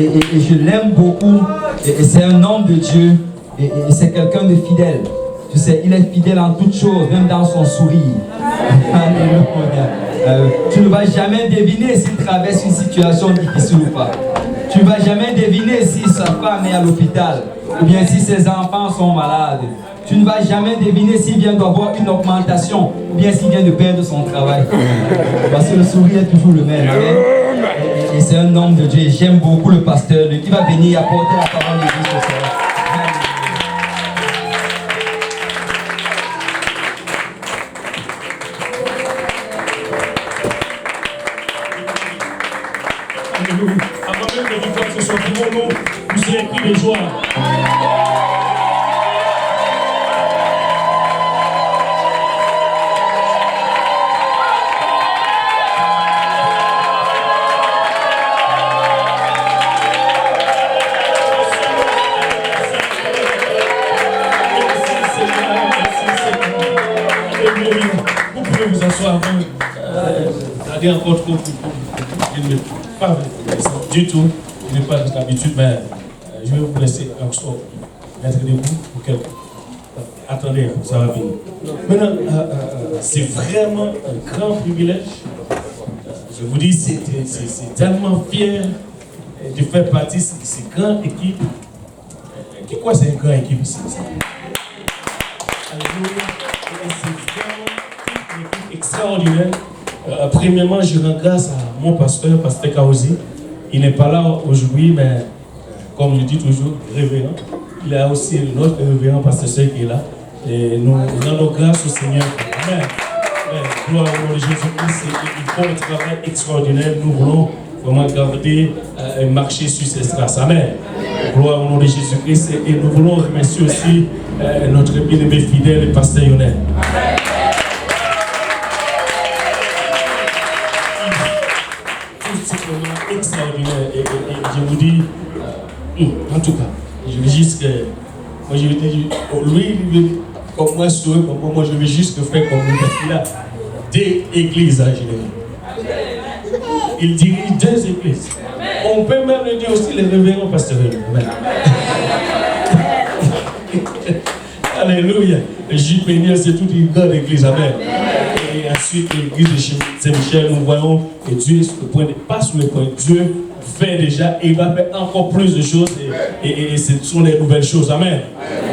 Et je l'aime beaucoup. Et c'est un homme de Dieu. Et c'est quelqu'un de fidèle. Tu sais, il est fidèle en toutes choses, même dans son sourire. Alléluia. Tu ne vas jamais deviner s'il traverse une situation difficile ou pas. Tu ne vas jamais deviner si sa femme est à l'hôpital ou bien si ses enfants sont malades. Tu ne vas jamais deviner s'il vient d'avoir une augmentation ou bien s'il vient de perdre son travail. Parce que le sourire est toujours le même. Amen. Et c'est un homme de Dieu. J'aime beaucoup le pasteur qui va venir apporter la parole de Dieu ce soir. Avant même de dire quoi que ce soit pour nous, vous serez pris de joie. Vous pouvez vous asseoir avant. Regardez encore trop. Je ne vais pas du tout. Je n'ai pas l'habitude, mais je vais vous laisser encore mettre debout pour quelqu'un. Attendez, ça va venir. Maintenant, c'est vraiment un grand privilège. Je vous dis, c'est tellement fier de faire partie de cette grande équipe. Quoi, c'est une grande équipe ici? Alléluia. C'est vraiment une équipe extraordinaire. Premièrement, je rends grâce à mon pasteur Kaozi. Il n'est pas là aujourd'hui, mais comme je dis toujours, révérend. Il y a aussi notre révérend pasteur qui est là. Et nous rendons grâce au Seigneur. Amen. Gloire au nom de Jésus-Christ. Il faut un travail extraordinaire. Nous voulons vraiment garder et marcher sur ces traces. Amen. Gloire au nom de Jésus-Christ. Et nous voulons remercier aussi notre bien-aimé fidèle, le pasteur Yonel. C'est extraordinaire. Et je vous dis, en tout cas, je veux juste que, moi je veux dire, lui, comme moi, moi je veux juste faire comme lui, parce qu'il a des églises à générer. Il dirige 2 églises. On peut même le dire aussi les révérends pasteurs. Alléluia. Le J-Péniel, c'est toute une grande église. Amen. Et ensuite, l'église de Saint-Michel, nous voyons que Dieu pas sur le point. Dieu fait déjà et il va faire encore plus de choses. Et ce sont des nouvelles choses. Amen.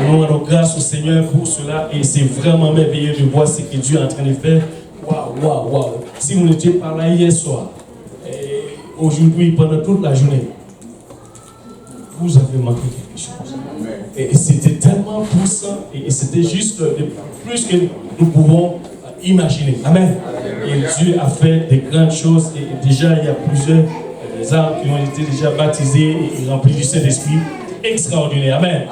Nous rendons grâce au Seigneur pour cela. Et c'est vraiment merveilleux de voir ce que Dieu est en train de faire. Waouh. Si vous n'étiez pas là hier soir, aujourd'hui, pendant toute la journée, vous avez manqué quelque chose. Et c'était tellement puissant et c'était juste plus que nous pouvons imaginer. Amen. Et Dieu a fait des grandes choses et déjà il y a plusieurs âmes qui ont été déjà baptisés et remplis du Saint-Esprit. Extraordinaire. Amen.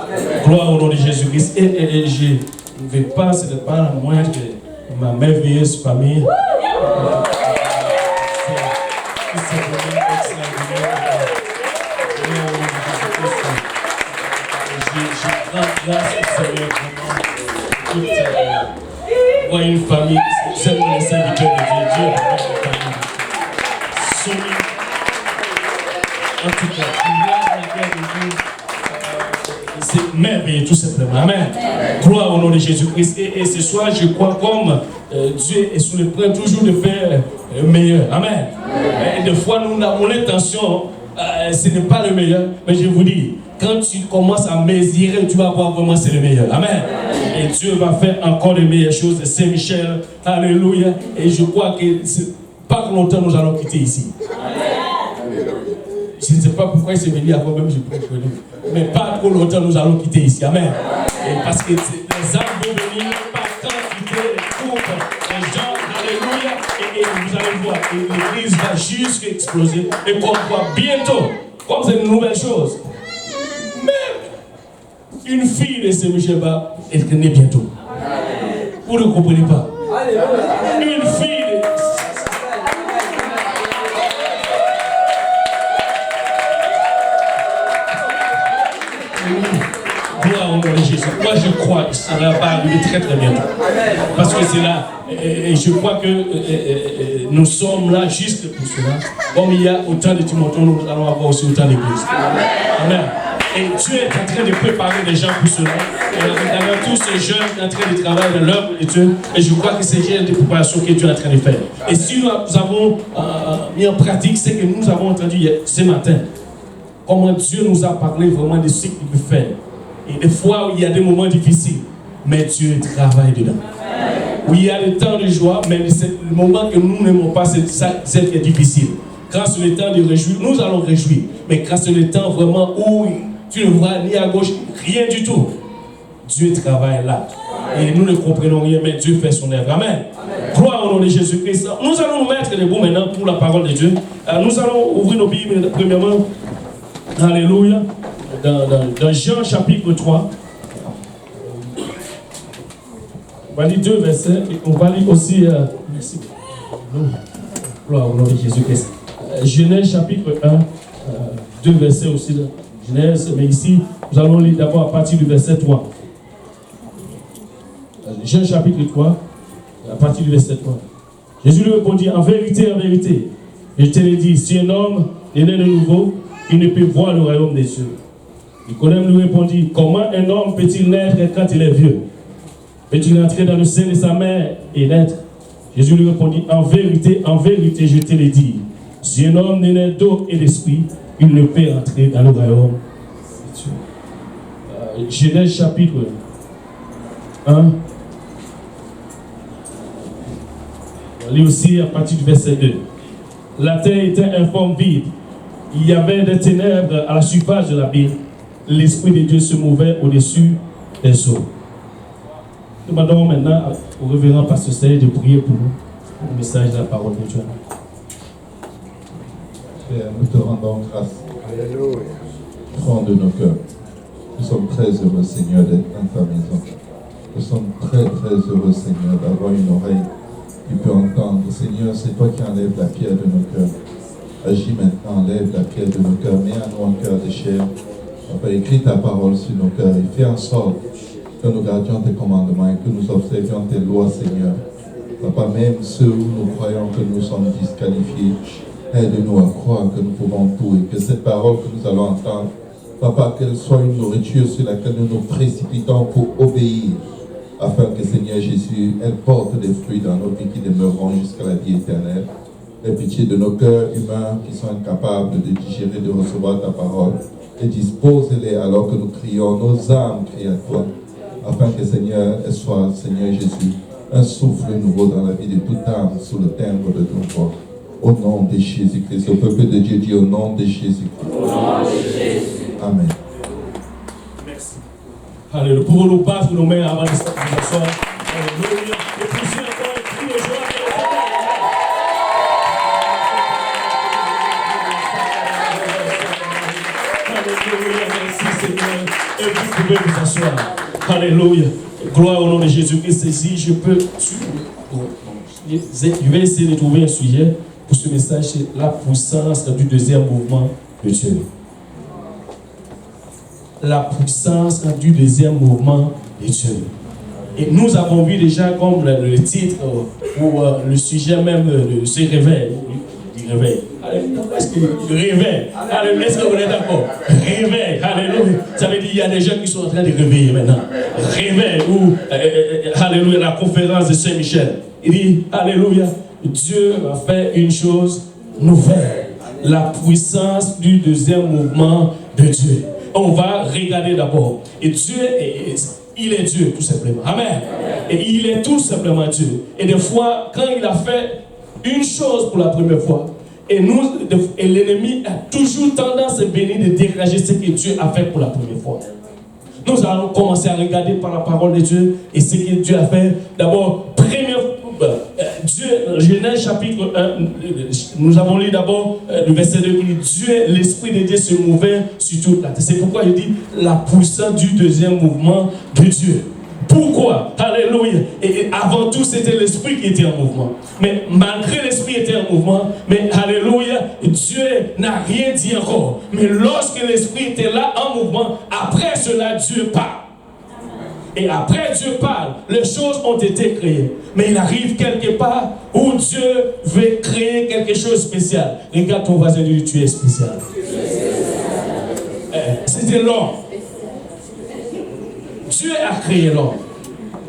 Gloire au nom de Jésus-Christ. Et je ne vais pas, ce n'est pas la moindre que ma merveilleuse famille. C'est vraiment extraordinaire. Je rends grâce au Seigneur pour voir une famille qui s'aime les serviteurs de Dieu. En tout cas, c'est merveilleux tout simplement. Amen. Gloire au nom de Jésus-Christ. Et ce soir, je crois comme Dieu est sur le point toujours de faire meilleur. Amen. Et des fois, nous avons l'intention, ce n'est pas le meilleur, mais je vous dis, quand tu commences à mesurer, tu vas voir vraiment c'est le meilleur. Amen. Et Dieu va faire encore de meilleures choses. Saint-Michel, alléluia. Et je crois que pas longtemps nous allons quitter ici. Je ne sais pas pourquoi il s'est venu avant même, je prêche pour lui. Mais pas trop longtemps nous allons quitter ici. Amen. Et parce que les âmes vont venir par quantité, les groupes, les gens, alléluia. Et vous allez voir, l'église va juste exploser. Et qu'on voit bientôt, comme c'est une nouvelle chose, même une fille de Saint-Michel va être née bientôt. Vous ne comprenez pas. Une fille de... Gloire au nom de Jésus. Moi, je crois que ça va arriver très très bientôt. Parce que c'est là, et je crois que nous sommes là juste pour cela. Comme il y a autant de Timothée, nous allons avoir aussi autant d'églises. Amen. Et Dieu est en train de préparer les gens pour cela. D'ailleurs, tous ces jeunes sont en train de travailler dans l'œuvre de Dieu. Et je crois que c'est une des préparations que Dieu est en train de faire. Et si nous avons mis en pratique ce que nous avons entendu ce matin, comment Dieu nous a parlé vraiment de ce qu'il veut faire. Et des fois, il y a des moments difficiles, mais Dieu travaille dedans. Où il y a des temps de joie, mais c'est le moment que nous n'aimons pas, c'est celle qui est difficile. Quand c'est le temps de réjouir, nous allons réjouir. Mais quand c'est le temps vraiment où tu ne vois ni à gauche, rien du tout, Dieu travaille là. Et nous ne comprenons rien, mais Dieu fait son œuvre. Amen. Gloire au nom de Jésus-Christ. Nous allons nous mettre debout maintenant pour la parole de Dieu. Nous allons ouvrir nos Bibles premièrement. Alléluia. Dans Jean chapitre 3. On va lire 2 versets et on va lire aussi. Merci. Gloire au nom de Jésus-Christ. Genèse chapitre 1. 2 versets aussi. Là. Genèse, mais ici, nous allons lire d'abord à partir du verset 3. Jean chapitre 3, à partir du verset 3. Jésus lui répondit, en vérité, je te l'ai dit, si un homme est né de nouveau, il ne peut voir le royaume des cieux. Nicodème lui répondit, comment un homme peut-il naître quand il est vieux? Peut-il entrer dans le sein de sa mère et naître? Jésus lui répondit, en vérité, je te l'ai dit, si un homme n'est né d'eau et d'esprit, il ne peut entrer dans le royaume des cieux. Genèse chapitre 1. On lit aussi à partir du verset 2. La terre était informe vide. Il y avait des ténèbres à la surface de la ville. L'Esprit de Dieu se mouvait au-dessus des eaux. Nous demandons maintenant au révérend pasteur Serge de prier pour nous, pour le message de la parole de Dieu. Père, nous te rendons grâce. Alléluia. Fond de nos cœurs. Nous sommes très heureux, Seigneur, d'être dans ta maison. Nous sommes très, très heureux, Seigneur, d'avoir une oreille qui peut entendre. Seigneur, c'est toi qui enlèves la pierre de nos cœurs. Agis maintenant, enlève la pierre de nos cœurs. Mets à nous un cœur de chair. Papa, écris ta parole sur nos cœurs et fais en sorte que nous gardions tes commandements et que nous observions tes lois, Seigneur. Papa, même ceux où nous croyons que nous sommes disqualifiés, aide-nous à croire que nous pouvons tout et que cette parole que nous allons entendre, Papa, qu'elle soit une nourriture sur laquelle nous nous précipitons pour obéir, afin que, Seigneur Jésus, elle porte des fruits dans nos vies qui demeureront jusqu'à la vie éternelle. Aie pitié de nos cœurs humains qui sont incapables de digérer, de recevoir ta parole, et dispose-les alors que nous crions, nos âmes crient à toi, afin que, Seigneur, elle soit, Seigneur Jésus, un souffle nouveau dans la vie de toute âme sous le timbre de ton voix. Au nom de Jésus-Christ, le peuple de Dieu dit au nom de Jésus-Christ. Au nom de Jésus. Amen. Merci. Alléluia. Pouvons-nous battre nos mains avant de s'asseoir? Alléluia. Et pousser encore un cri de joie. Alléluia. Merci Seigneur. Et vous pouvez vous asseoir. Alléluia. Gloire au nom de Jésus-Christ. Si je peux, je vais essayer de trouver un sujet pour ce message, c'est la puissance du deuxième mouvement de Dieu. La puissance du deuxième mouvement de Dieu. Et nous avons vu déjà comme le titre ou le sujet même de ce réveil. Du réveil. Est-ce que le réveil? Est-ce que vous êtes d'accord? Réveil. Alléluia. Ça veut dire qu'il y a des gens qui sont en train de réveiller maintenant. Réveil ou alléluia, la conférence de Saint-Michel. Il dit, alléluia, Dieu va faire une chose nouvelle. La puissance du deuxième mouvement de Dieu. On va regarder d'abord. Et Dieu, il est Dieu tout simplement. Amen. Et il est tout simplement Dieu. Et des fois, quand il a fait une chose pour la première fois, et l'ennemi a toujours tendance à venir de dégager ce que Dieu a fait pour la première fois. Nous allons commencer à regarder par la parole de Dieu et ce que Dieu a fait. D'abord, Dieu, Genèse chapitre 1, nous avons lu d'abord le verset 2 qui dit Dieu, l'Esprit de Dieu se mouvait sur toute la terre. C'est pourquoi il dit la puissance du deuxième mouvement de Dieu. Pourquoi? Alléluia. Et avant tout, c'était l'esprit qui était en mouvement. Mais malgré l'esprit était en mouvement, mais alléluia, Dieu n'a rien dit encore. Mais lorsque l'esprit était là en mouvement, après cela, Dieu parle. Et après Dieu parle, les choses ont été créées. Mais il arrive quelque part où Dieu veut créer quelque chose de spécial. Regarde ton voisin, lui, tu es spécial. C'était l'homme. Dieu a créé l'homme.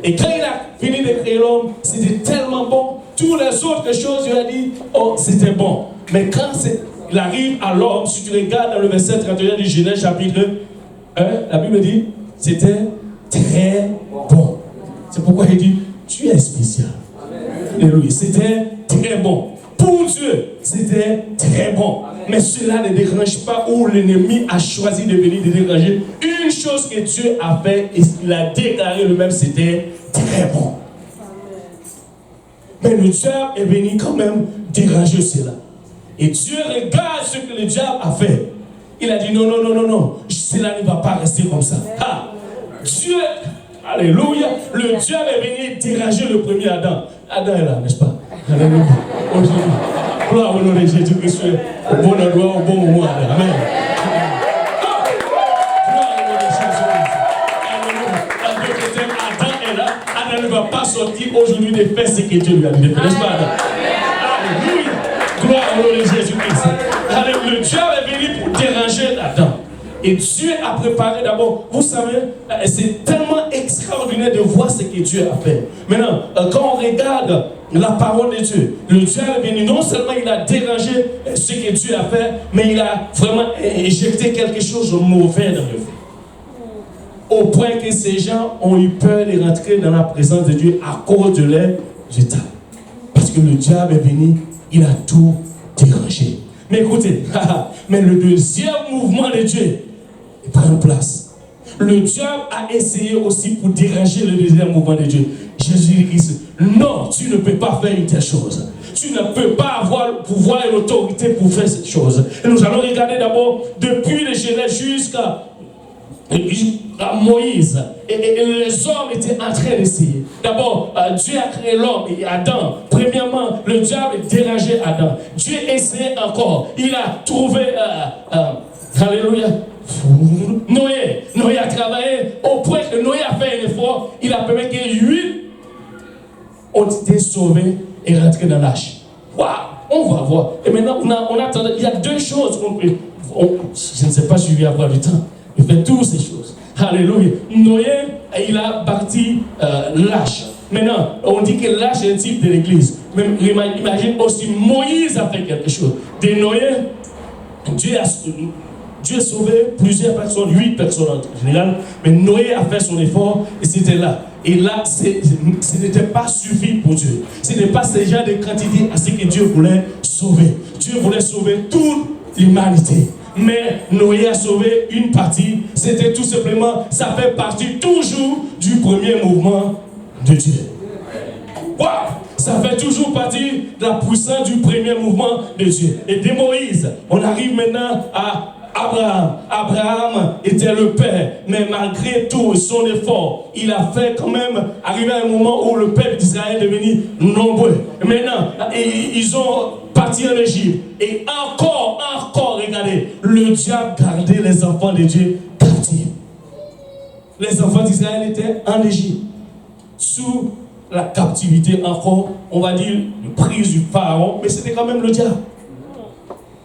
Et quand il a fini de créer l'homme, c'était tellement bon. Toutes les autres choses, il a dit, oh, c'était bon. Mais quand il arrive à l'homme, si tu regardes dans le verset 31 du Genèse chapitre 1, la Bible dit, c'était très bon. C'est pourquoi il dit, tu es spécial. Alléluia. C'était très bon. Pour Dieu, c'était très bon. Mais cela ne dérange pas où l'ennemi a choisi de venir de déranger. Une chose que Dieu a fait, et il a déclaré lui-même, c'était très bon. Mais le diable est venu quand même déranger cela. Et Dieu regarde ce que le diable a fait. Il a dit non, non, non, non, non. Cela ne va pas rester comme ça. Ah, Dieu, alléluia, le diable est venu déranger le premier Adam. Adam est là, n'est-ce pas? Alléluia. Aujourd'hui, gloire au nom de Jésus-Christ, au bon endroit, au bon moment. Amen. Gloire au nom de Jésus-Christ. Alléluia. Adam est là. Adam ne va pas sortir aujourd'hui de faire ce que Dieu lui a dit de faire, n'est-ce pas, Adam? Alléluia. Gloire au nom de Jésus-Christ. Alléluia. Le diable est venu pour déranger Adam. Et Dieu a préparé d'abord, vous savez, c'est tellement extraordinaire de voir ce que Dieu a fait. Maintenant, quand on regarde la parole de Dieu, le Dieu est venu, non seulement il a dérangé ce que Dieu a fait, mais il a vraiment éjecté quelque chose de mauvais dans le vie. Au point que ces gens ont eu peur de rentrer dans la présence de Dieu à cause de leur état. Parce que le diable est venu, il a tout dérangé. Mais écoutez, mais le deuxième mouvement de Dieu prend place. Le diable a essayé aussi pour déranger le deuxième mouvement de Dieu. Jésus-Christ, non, tu ne peux pas faire une telle chose. Tu ne peux pas avoir le pouvoir et l'autorité pour faire cette chose. Et nous allons regarder d'abord depuis le Genèse jusqu'à Moïse. Et les hommes étaient en train d'essayer. D'abord, Dieu a créé l'homme et Adam. Premièrement, le diable dérangeait Adam. Dieu essayait encore. Il a trouvé, alléluia, Noé. Noé a travaillé au point que Noé a fait un effort. Il a permis que 8 ont été sauvés et rentrés dans l'arche. Waouh! On va voir. Et maintenant, on attend. Il y a deux choses qu'on peut. Je ne sais pas si je vais avoir du temps. Il fait toutes ces choses. Alléluia. Noé, il a bâti l'arche. Maintenant, on dit que l'arche est un type de l'église. Mais imagine aussi, Moïse a fait quelque chose. De Noé, Dieu a sauvé plusieurs personnes, 8 personnes en général. Mais Noé a fait son effort et c'était là. Et là, ce n'était pas suffi pour Dieu. Ce n'est pas ce genre de quantité à ce que Dieu voulait sauver. Dieu voulait sauver toute l'humanité. Mais Noé a sauvé une partie. C'était tout simplement, ça fait partie toujours du premier mouvement de Dieu. Wow! Ça fait toujours partie de la puissance du premier mouvement de Dieu. Et de Moïse, on arrive maintenant à Abraham. Abraham était le père, mais malgré tout son effort, il a fait quand même arriver à un moment où le peuple d'Israël est devenu nombreux. Et maintenant, ils ont parti en Égypte. Et encore, regardez, le diable gardait les enfants de Dieu captifs. Les enfants d'Israël étaient en Égypte, sous la captivité encore, on va dire, prise du pharaon, mais c'était quand même le diable.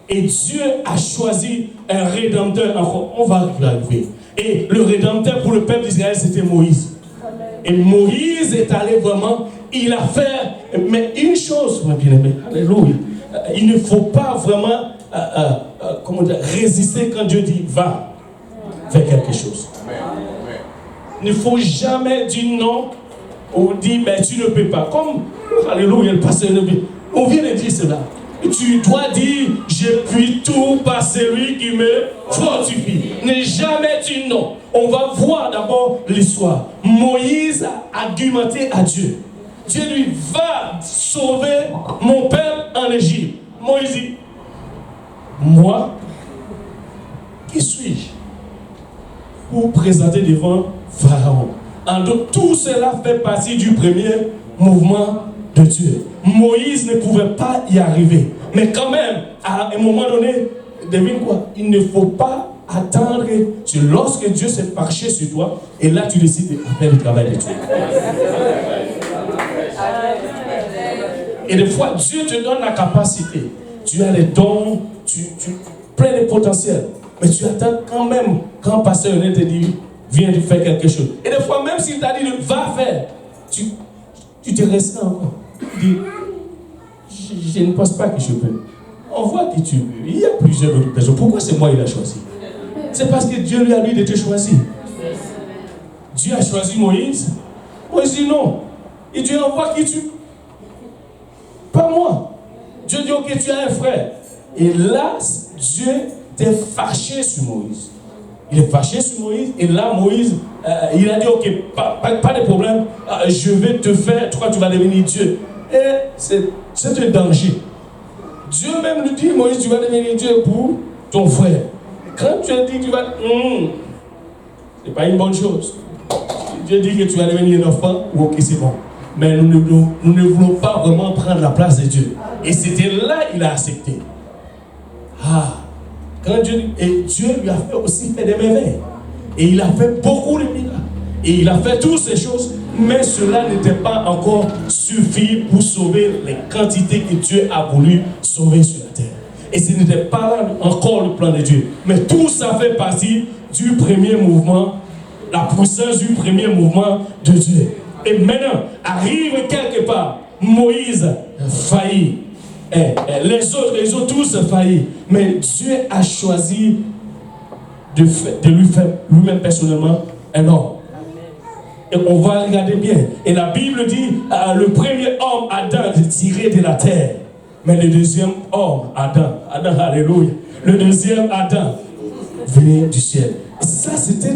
Et Dieu a choisi un rédempteur encore. On va y arriver. Et le rédempteur pour le peuple d'Israël, c'était Moïse. Et Moïse est allé vraiment, il a fait, mais une chose, mon bien-aimé, alléluia, il ne faut pas vraiment comment dire, résister quand Dieu dit va faire quelque chose. Il ne faut jamais dire non ou dire ben, tu ne peux pas. Comme, alléluia, le pasteur, on vient de dire cela. Tu dois dire je puis tout par celui qui me fortifie. Ne jamais dire non. On va voir d'abord l'histoire. Moïse a argumenté à Dieu. Dieu lui va sauver mon peuple en Égypte. Moïse dit, moi, qui suis-je pour présenter devant Pharaon? Donc tout cela fait partie du premier mouvement de Dieu. Moïse ne pouvait pas y arriver. Mais quand même, à un moment donné, devine quoi? Il ne faut pas attendre lorsque Dieu s'est fâché sur toi, et là tu décides de faire le travail de Dieu. Et des fois, Dieu te donne la capacité. Tu as les dons, tu plein de potentiel. Mais tu attends quand même quand pasteur René te dit, viens de faire quelque chose. Et des fois, même s'il t'a dit, va faire, tu te restes là encore. Tu dis, je ne pense pas que je peux. On voit que tu veux. Il y a plusieurs autres personnes. Pourquoi c'est moi qu'il a choisi? C'est parce que Dieu lui a dit de te choisir. Dieu a choisi Moïse. Moïse dit non. Et Dieu envoie qui tu? Pas moi. Dieu dit, ok, tu as un frère. Et là, Dieu était fâché sur Moïse. Il est fâché sur Moïse. Et là, Moïse, il a dit, ok, pas de problème. Je vais te faire, toi, tu vas devenir Dieu. Et c'est un danger. Dieu même lui dit, Moïse, tu vas devenir Dieu pour ton frère. Quand tu as dit que tu vas... c'est pas une bonne chose. Dieu dit que tu vas devenir un enfant, ok, c'est bon. Mais nous ne voulons pas vraiment prendre la place de Dieu. Et c'était là qu'il a accepté. Quand Dieu lui a fait aussi faire des merveilles. Et il a fait beaucoup de miracles. Et il a fait toutes ces choses. Mais cela n'était pas encore suffi pour sauver les quantités que Dieu a voulu sauver sur la terre. Et ce n'était pas là encore le plan de Dieu. Mais tout ça fait partie du premier mouvement, la puissance du premier mouvement de Dieu. Et maintenant, arrive quelque part, Moïse faillit. Les autres tous failli. Mais Dieu a choisi de lui faire lui-même personnellement un homme. Et on va regarder bien. Et la Bible dit, le premier homme, Adam, est tiré de la terre. Mais le deuxième homme, Adam, alléluia. Le deuxième Adam, venait du ciel. Et ça, c'était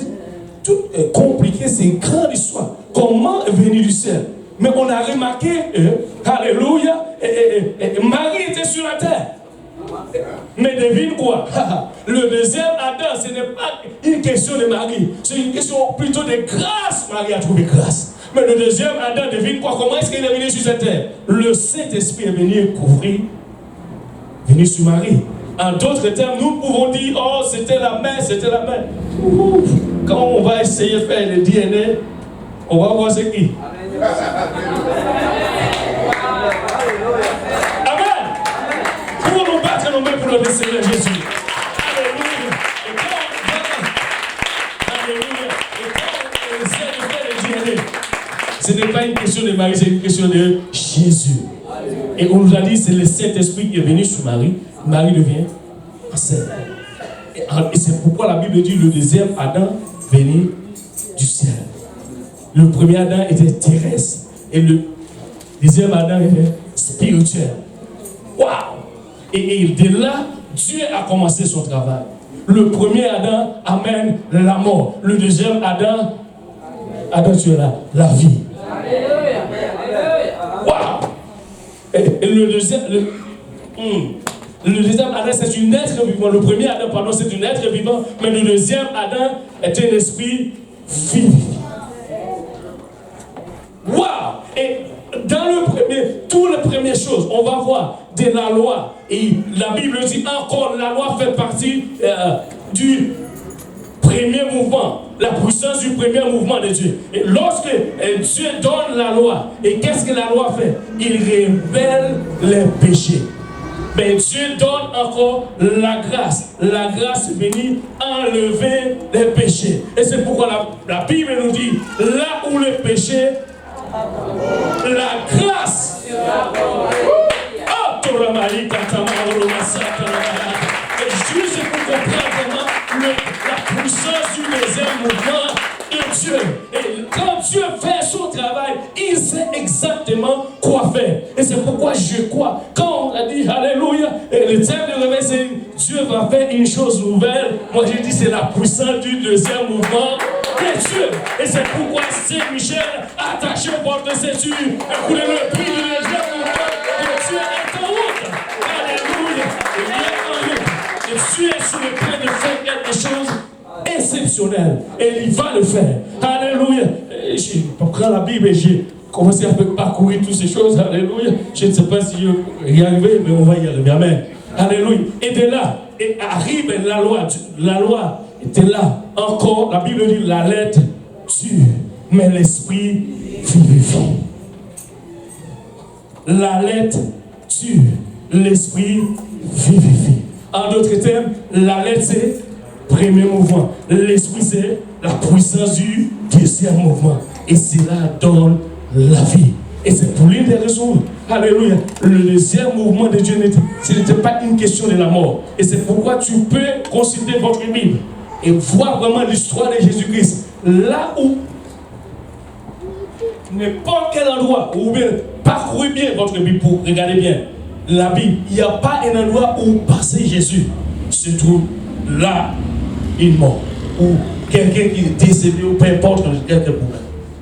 tout compliqué, c'est une grande histoire. Comment est venu du ciel? Mais on a remarqué, alléluia, Marie était sur la terre. Mais devine quoi? Le deuxième Adam, ce n'est pas une question de Marie, c'est une question plutôt de grâce. Marie a trouvé grâce. Mais le deuxième Adam, devine quoi? Comment est-ce qu'il est venu sur cette terre? Le Saint-Esprit est venu couvrir, venu sur Marie. En d'autres termes, nous pouvons dire, oh, c'était la mère, c'était la mère. Quand on va essayer de faire le DNA, on va voir c'est qui. Amen. Pour nous battre nos mains pour le Seigneur Jésus. Alléluia. Et quand on essaie de faire le DNA, ce n'est pas une question de Marie, c'est une question de Jésus. Et on nous a dit, c'est le Saint-Esprit qui est venu sur Marie. Marie devient enceinte. Et c'est pourquoi la Bible dit le deuxième Adam venait du ciel. Le premier Adam était terrestre et le deuxième Adam était spirituel. Waouh! Et de là, Dieu a commencé son travail. Le premier Adam amène la mort. Le deuxième Adam, tu es là, la vie. Waouh! Et le deuxième, le deuxième Adam, c'est un être vivant. Le premier Adam, pardon, c'est un être vivant. Mais le deuxième Adam est un esprit vivifiant. Waouh! Et dans le premier, toutes les premières choses, on va voir de la loi. Et la Bible dit encore, la loi fait partie du premier mouvement, la puissance du premier mouvement de Dieu. Et lorsque Dieu donne la loi, et qu'est-ce que la loi fait? Il révèle les péchés. Mais Dieu donne encore la grâce. La grâce venue enlever les péchés. Et c'est pourquoi la Bible nous dit, là où le péché, la grâce. Et juste pour comprendre vraiment la puissance du deuxième mouvement de Dieu. Et quand Dieu fait son travail, il sait exactement quoi faire. Et c'est pourquoi je crois. Quand on a dit Alléluia, et le terme de réveil, c'est Dieu va faire une chose nouvelle. Moi j'ai dit c'est la puissance du deuxième mouvement de Dieu. Et c'est pourquoi Saint-Michel attaché au bord de ses yeux. Écoutez le prix du deuxième mouvement de Dieu est en route. Alléluia. Il est en route. Et Dieu est sur le point de faire quelque chose exceptionnel. Et il va le faire. Alléluia. je prends la Bible et j'ai commencé à parcourir toutes ces choses. Alléluia. Je ne sais pas si je vais y arriver, mais on va y arriver. Amen. Alléluia. Et de là, et arrive la loi. La loi était là. Encore, la Bible dit la lettre tue, mais l'esprit vivifie. La lettre tue, l'esprit vivifie. En d'autres termes, la lettre c'est premier mouvement. L'esprit c'est la puissance du deuxième mouvement. Et cela donne la vie. Et c'est pour l'une des raisons. Alléluia. Le deuxième mouvement de Dieu ce n'était pas une question de la mort. Et c'est pourquoi tu peux consulter votre Bible et voir vraiment l'histoire de Jésus-Christ. Là où n'importe quel endroit, ou bien parcourez bien votre Bible pour regarder bien la Bible. Il n'y a pas un endroit où passer Jésus se trouve là, une mort, ou quelqu'un qui est décédé, ou peu importe quelqu'un problème.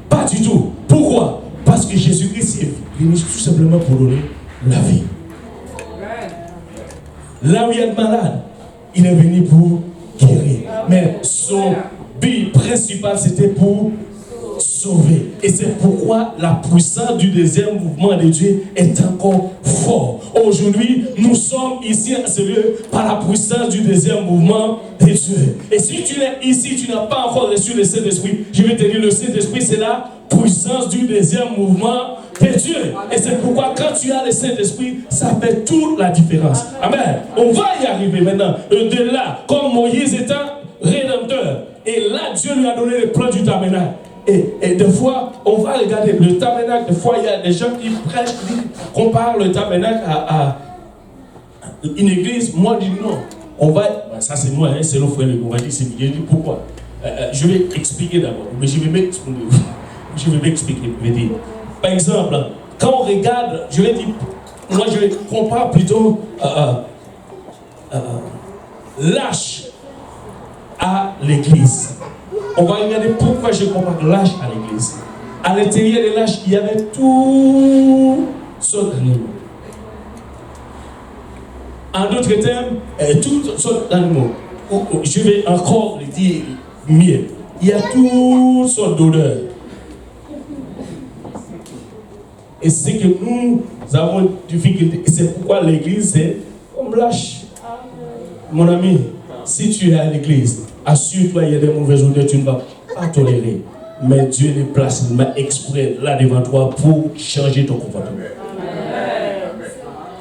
Pas du tout. Pourquoi? Parce que Jésus-Christ est venu tout simplement pour donner la vie. Là où il y a de malade, il est venu pour guérir. Mais son but principal, c'était pour sauver. Et c'est pourquoi la puissance du deuxième mouvement de Dieu est encore fort. Aujourd'hui, nous sommes ici à ce lieu par la puissance du deuxième mouvement de Dieu. Et si tu es ici, tu n'as pas encore reçu le Saint-Esprit, je vais te dire, le Saint-Esprit, c'est la puissance du deuxième mouvement de Dieu. Et c'est pourquoi quand tu as le Saint-Esprit, ça fait toute la différence. Amen. On va y arriver maintenant. De là, comme Moïse étant rédempteur, et là, Dieu lui a donné le plan du tabernacle. Et des fois, on va regarder le tabernacle. Des fois, il y a des gens qui prêchent, qui comparent le tabernacle à une église. Moi, je dis non. On va, ça c'est moi, hein, c'est le frère, on va dire c'est bien. Je dis pourquoi. Je vais expliquer d'abord. Mais je vais m'expliquer. Je vais dire. Par exemple, quand on regarde, je vais dire, moi je compare plutôt l'âge à l'église. On va regarder pourquoi je compare l'âge à l'église. À l'intérieur de l'âge, il y avait toutes sortes d'animaux. En d'autres termes, toutes sortes d'animaux. Je vais encore le dire mieux. Il y a toutes sortes d'odeurs. Et c'est que nous avons difficulté. Et c'est pourquoi l'église, c'est comme l'âge. Mon ami, si tu es à l'église, assure-toi, il y a des mauvaises odeurs, tu ne vas pas tolérer. Mais Dieu les place exprès là devant toi pour changer ton comportement.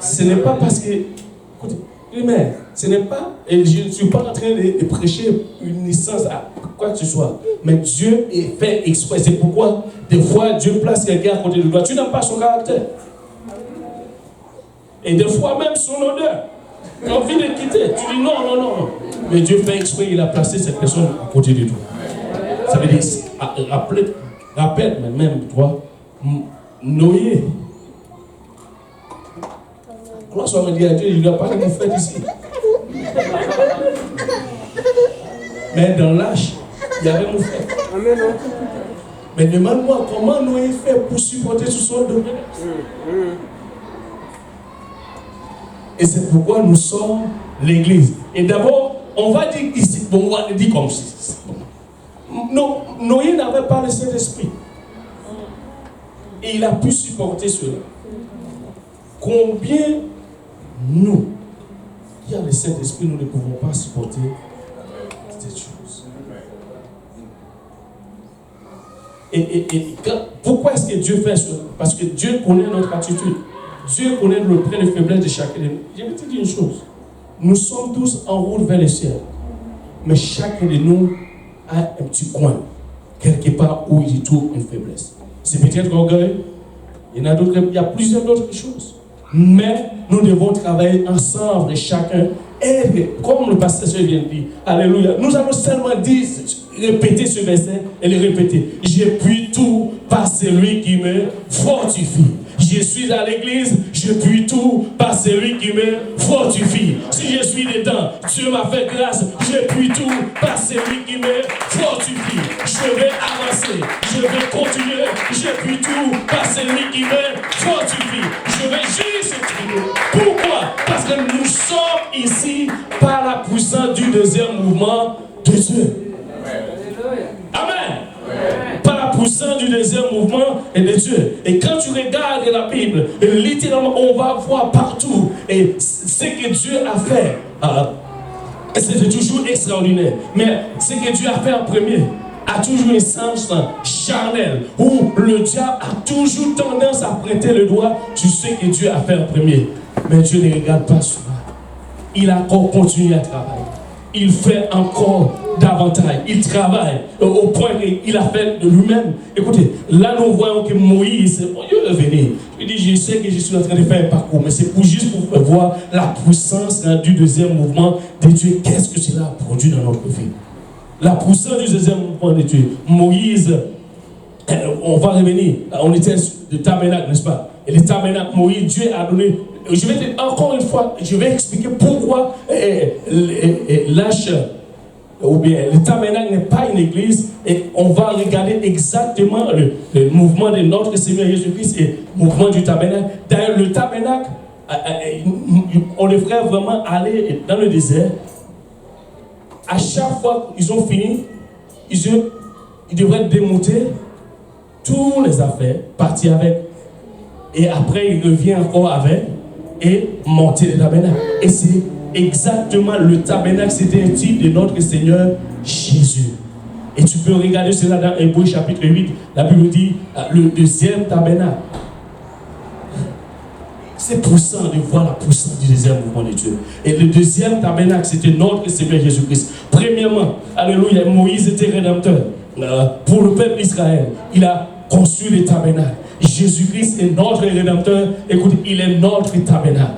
Ce n'est pas parce que, écoutez, mais ce n'est pas, et je ne suis pas en train de prêcher une licence à quoi que ce soit, mais Dieu est fait exprès. C'est pourquoi, des fois, Dieu place quelqu'un à côté de toi. Tu n'as pas son caractère. Et des fois, même son odeur. Tu as envie de quitter. Tu dis non. Mais Dieu fait exprès, il a placé cette personne à côté de toi. Ça veut dire, rappelle, mais même toi, Noé. Gloire soit dit à Dieu, il n'a pas de fait ici. Mais dans l'âge, il y avait mon frère. Mais demande-moi comment Noé fait pour supporter tout son domaine. Et c'est pourquoi nous sommes l'église. Et d'abord, on va dire ici, bon, on va dire comme ça. Non, Noé n'avait pas le Saint-Esprit. Et il a pu supporter cela. Combien nous, qui a le Saint-Esprit, nous ne pouvons pas supporter cette chose. Et pourquoi est-ce que Dieu fait cela? Parce que Dieu connaît notre attitude. Dieu connaît le point de faiblesse de chacun de nous. Je vais te dire une chose. Nous sommes tous en route vers le ciel. Mais chacun de nous a un petit coin, quelque part où il trouve une faiblesse. C'est peut-être l'orgueil. Il y a plusieurs d'autres choses. Mais nous devons travailler ensemble et chacun. Et comme le pasteur vient de dire, alléluia, nous allons seulement dire, répéter ce verset et le répéter. Je puis tout par celui qui me fortifie. Je suis à l'église, je puis tout par celui qui me fortifie. Si je suis dedans, Dieu m'a fait grâce, je puis tout par celui qui me fortifie. Je vais avancer, je vais continuer, je puis tout par celui qui me fortifie. Je vais juste triompher. Pourquoi? Parce que nous sommes ici par la puissance du deuxième mouvement de Dieu. Amen. Par la puissance du deuxième mouvement est de Dieu. Et quand tu regardes la Bible, littéralement, on va voir partout et ce que Dieu a fait. C'était toujours extraordinaire. Mais ce que Dieu a fait en premier a toujours un sens charnel, où le diable a toujours tendance à prêter le doigt sur ce que Dieu a fait en premier. Mais Dieu ne regarde pas cela. Il a encore continué à travailler. Il fait encore davantage. Il travaille au point qu'il a fait de lui-même. Écoutez, là nous voyons que Moïse, Dieu est venu. Il dit, je sais que je suis en train de faire un parcours, mais c'est juste pour voir la puissance du deuxième mouvement de Dieu. Qu'est-ce que cela a produit dans notre vie? La puissance du deuxième mouvement de Dieu. Moïse, on va revenir. On était sur le tabernacle, n'est-ce pas? Et le tabernacle, Moïse, Dieu a donné. Je vais te, encore une fois, je vais expliquer pourquoi l'arche ou bien le tabernacle n'est pas une église, et on va regarder exactement le mouvement de notre Seigneur Jésus-Christ et le mouvement du tabernacle. D'ailleurs, le tabernacle, on devrait vraiment aller dans le désert. À chaque fois qu'ils ont fini, ils devraient démonter toutes les affaires, partir avec, et après il revient encore avec, et monter le tabernacle. Et c'est exactement le tabernacle, c'était un type de notre Seigneur Jésus. Et tu peux regarder cela dans Hébreux chapitre 8, la Bible dit le deuxième tabernacle. C'est puissant de voir la puissance du deuxième mouvement de Dieu. Et le deuxième tabernacle, c'était notre Seigneur Jésus-Christ. Premièrement, alléluia, Moïse était rédempteur pour le peuple d'Israël. Il a conçu le tabernacle. Jésus-Christ est notre rédempteur. Écoutez, il est notre tabernacle.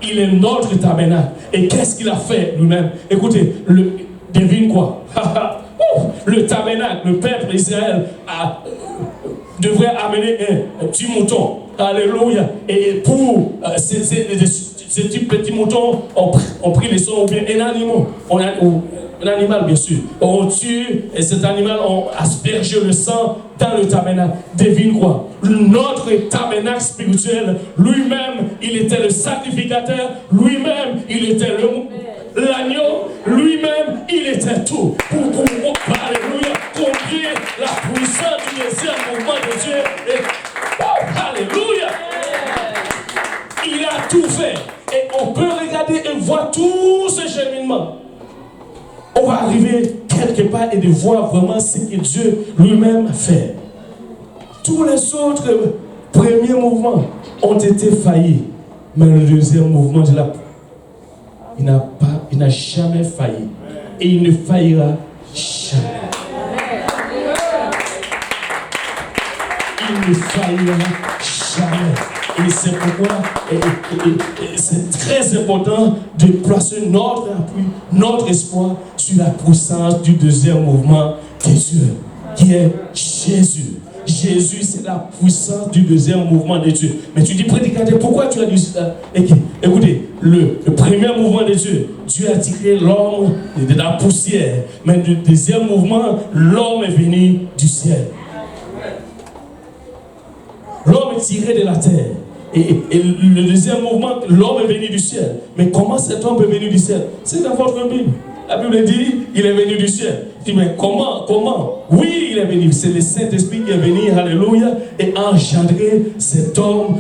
Il est notre tabernacle. Et qu'est-ce qu'il a fait lui-même? Écoutez, devine quoi? Le tabernacle, le peuple d'Israël devrait amener un petit mouton. Alléluia. Et pour ces petits moutons, on prit les sons ou bien un animal, bien sûr. On tue et cet animal, on asperge le sang dans le tabernacle. Devine quoi? Notre tabernacle spirituel, lui-même, il était le sacrificateur, lui-même, il était l'agneau, lui-même, il était tout. Pour alléluia, combien la puissance du deuxième mouvement de Dieu est. Alléluia! Il a tout fait. Et on peut regarder et voir tout ce cheminement. On va arriver quelque part et de voir vraiment ce que Dieu lui-même a fait. Tous les autres premiers mouvements ont été faillis. Mais le deuxième mouvement, il n'a jamais failli. Et il ne faillira jamais. Il ne faillira jamais. Et c'est pourquoi c'est très important de placer notre appui, notre espoir sur la puissance du deuxième mouvement de Dieu, qui est Jésus. Jésus, c'est la puissance du deuxième mouvement de Dieu. Mais tu dis, prédicateur, pourquoi tu as dit ça? Écoutez, le premier mouvement de Dieu, Dieu a tiré l'homme de la poussière. Mais le deuxième mouvement, l'homme est venu du ciel. L'homme est tiré de la terre. Et le deuxième mouvement, l'homme est venu du ciel. Mais comment cet homme est venu du ciel? C'est dans votre Bible. La Bible dit, il est venu du ciel. Tu dis, mais comment? Oui, il est venu. C'est le Saint-Esprit qui est venu, alléluia, et a engendré cet homme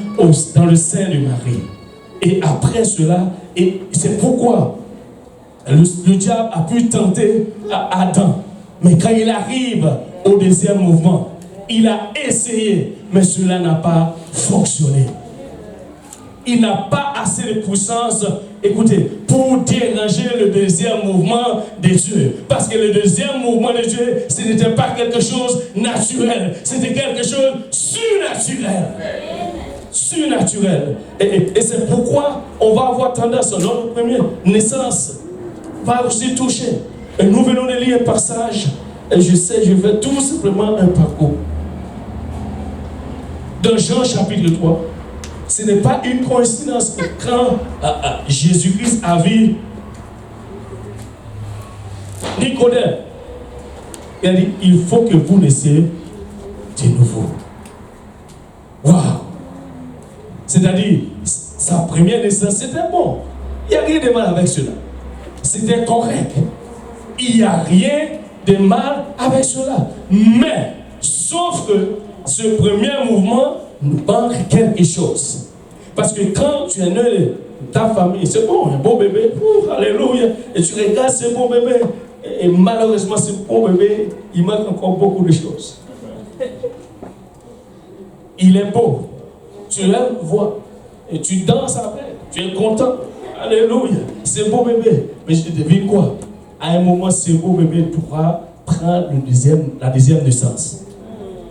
dans le sein de Marie. Et après cela, et c'est pourquoi le diable a pu tenter Adam. Mais quand il arrive au deuxième mouvement, il a essayé, mais cela n'a pas fonctionné. Il n'a pas assez de puissance, écoutez, pour déranger le deuxième mouvement de Dieu. Parce que le deuxième mouvement de Dieu, ce n'était pas quelque chose naturel, c'était quelque chose surnaturel. Surnaturel. Et c'est pourquoi on va avoir tendance, notre première naissance va aussi toucher. Et nous venons de lire un passage, et je sais, je vais tout simplement un parcours. Dans Jean chapitre 3, ce n'est pas une coïncidence que quand Jésus-Christ a vu Nicodème, il a dit, il faut que vous naissiez de nouveau. Waouh! C'est-à-dire, sa première naissance, c'était bon. Il n'y a rien de mal avec cela. C'était correct. Il n'y a rien de mal avec cela. Mais, sauf que ce premier mouvement nous manque quelque chose. Parce que quand tu es né, ta famille, c'est bon, un beau bébé, alléluia, et tu regardes ce beau bébé, et malheureusement, ce beau bébé, il manque encore beaucoup de choses. Il est beau, tu l'aimes voir, et tu danses avec, tu es content, alléluia, c'est beau bébé. Mais je devine quoi? À un moment, ce beau bébé pourra prendre la deuxième naissance.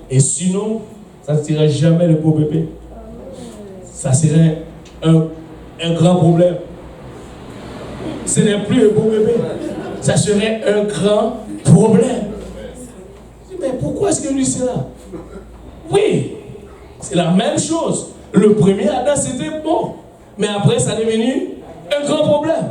Et sinon, ça ne serait jamais le beau bébé. Ça serait un grand problème. Ce n'est plus un beau bébé. Ça serait un grand problème. Mais pourquoi est-ce que lui c'est là? Oui, c'est la même chose. Le premier Adam c'était bon. Mais après ça est devenu un grand problème.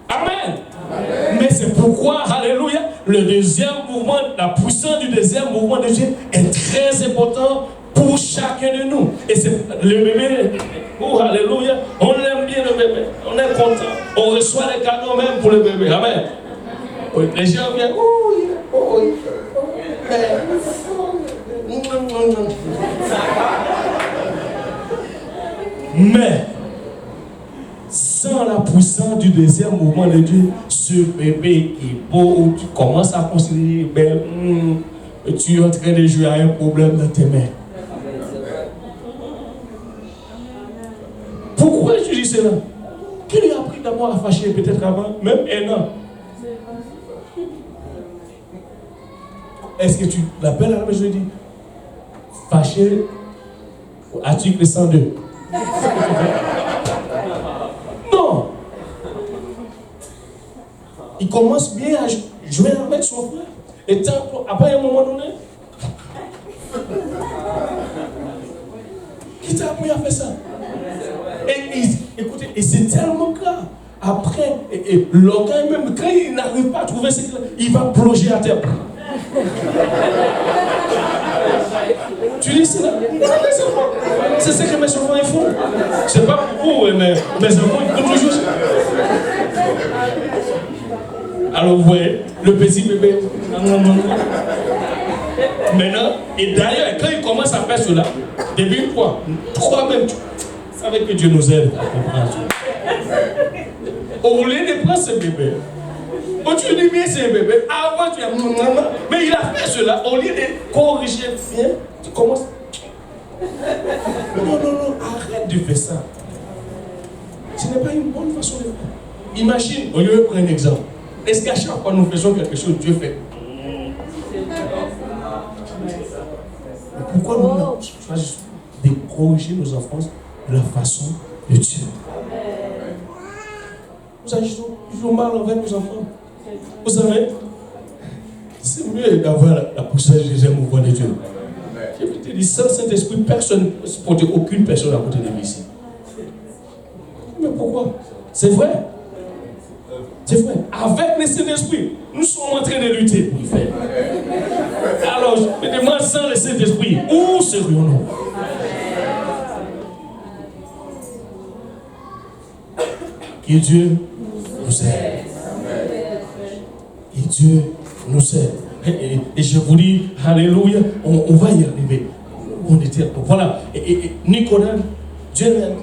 Amen. Amen. Mais c'est pourquoi, alléluia, le deuxième mouvement, la puissance du deuxième mouvement de Dieu est très important pour chacun de nous. Et c'est le bébé, oh alléluia, on aime bien le bébé, on est content, on reçoit les cadeaux même pour le bébé. Amen. Les gens viennent, mais sans la puissance du deuxième mouvement de Dieu, ce bébé qui est beau, tu commences à considérer, tu es en train de jouer à un problème dans tes mains. Pourquoi tu dis cela? Qui lui a appris d'abord à fâcher, peut-être avant, même un an? Est-ce que tu l'appelles à la maison et dis fâché, article 102? Non. Il commence bien à jouer avec son frère. Et après un moment donné, qui t'a appris à faire ça? Et écoutez, et c'est tellement grave. Après, l'organe même, quand il n'arrive pas à trouver ce qu'il a, il va plonger à terre. Tu dis cela? C'est ce que mes enfants ils font. C'est pas pour vous, mais mes enfants ils font toujours ça. Alors vous voyez, le petit bébé. Maintenant, et d'ailleurs, quand il commence à faire cela, depuis quoi? Toi-même, tu savais que Dieu nous aide à comprendre. Au lieu de prendre ce bébé, tu dis bien c'est un bébé, avant tu as maman, mais il a fait cela, au lieu de corriger bien, tu commences. Non, arrête de faire ça. Ce n'est pas une bonne façon de faire. Imagine, au lieu de prendre un exemple, est-ce qu'à chaque fois nous faisons quelque chose, Dieu fait? Pourquoi nous choisissons de corriger nos enfants de la façon de Dieu? Nous agissons toujours mal envers nos enfants. Vous savez, c'est mieux d'avoir la puissance du deuxième mouvement de Dieu. Je vais te dire, sans Saint-Esprit, personne ne peut supporter aucune personne à côté de lui ici. Mais pourquoi? C'est vrai. C'est vrai. Avec le Saint-Esprit, nous sommes en train de lutter pour y faire. Alors, je me demande, sans le Saint-Esprit, où serions-nous? Que Dieu nous aide. Et Dieu nous aide. Et je vous dis, alléluia, on va y arriver. On était, voilà. Et Nicodème, Dieu l'aime.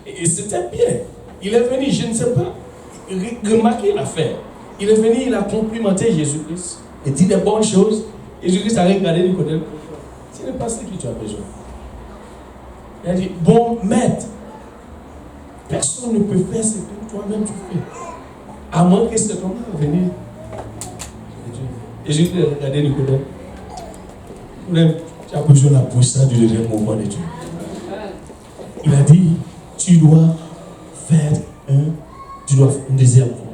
Et c'était bien. Il est venu, je ne sais pas, remarquez l'affaire. Il est venu, il a complimenté Jésus-Christ. Il dit des bonnes choses. Et Jésus-Christ a regardé Nicodème. Ce n'est pas ce que tu as besoin. Il a dit, bon maître, personne ne peut faire ce que toi-même tu fais. À moins que cet homme vienne venir. Et Jésus a regardé Nicodème. Tu as besoin de la puissance du deuxième mouvement de Dieu. Il a dit, tu dois faire un deuxième fois.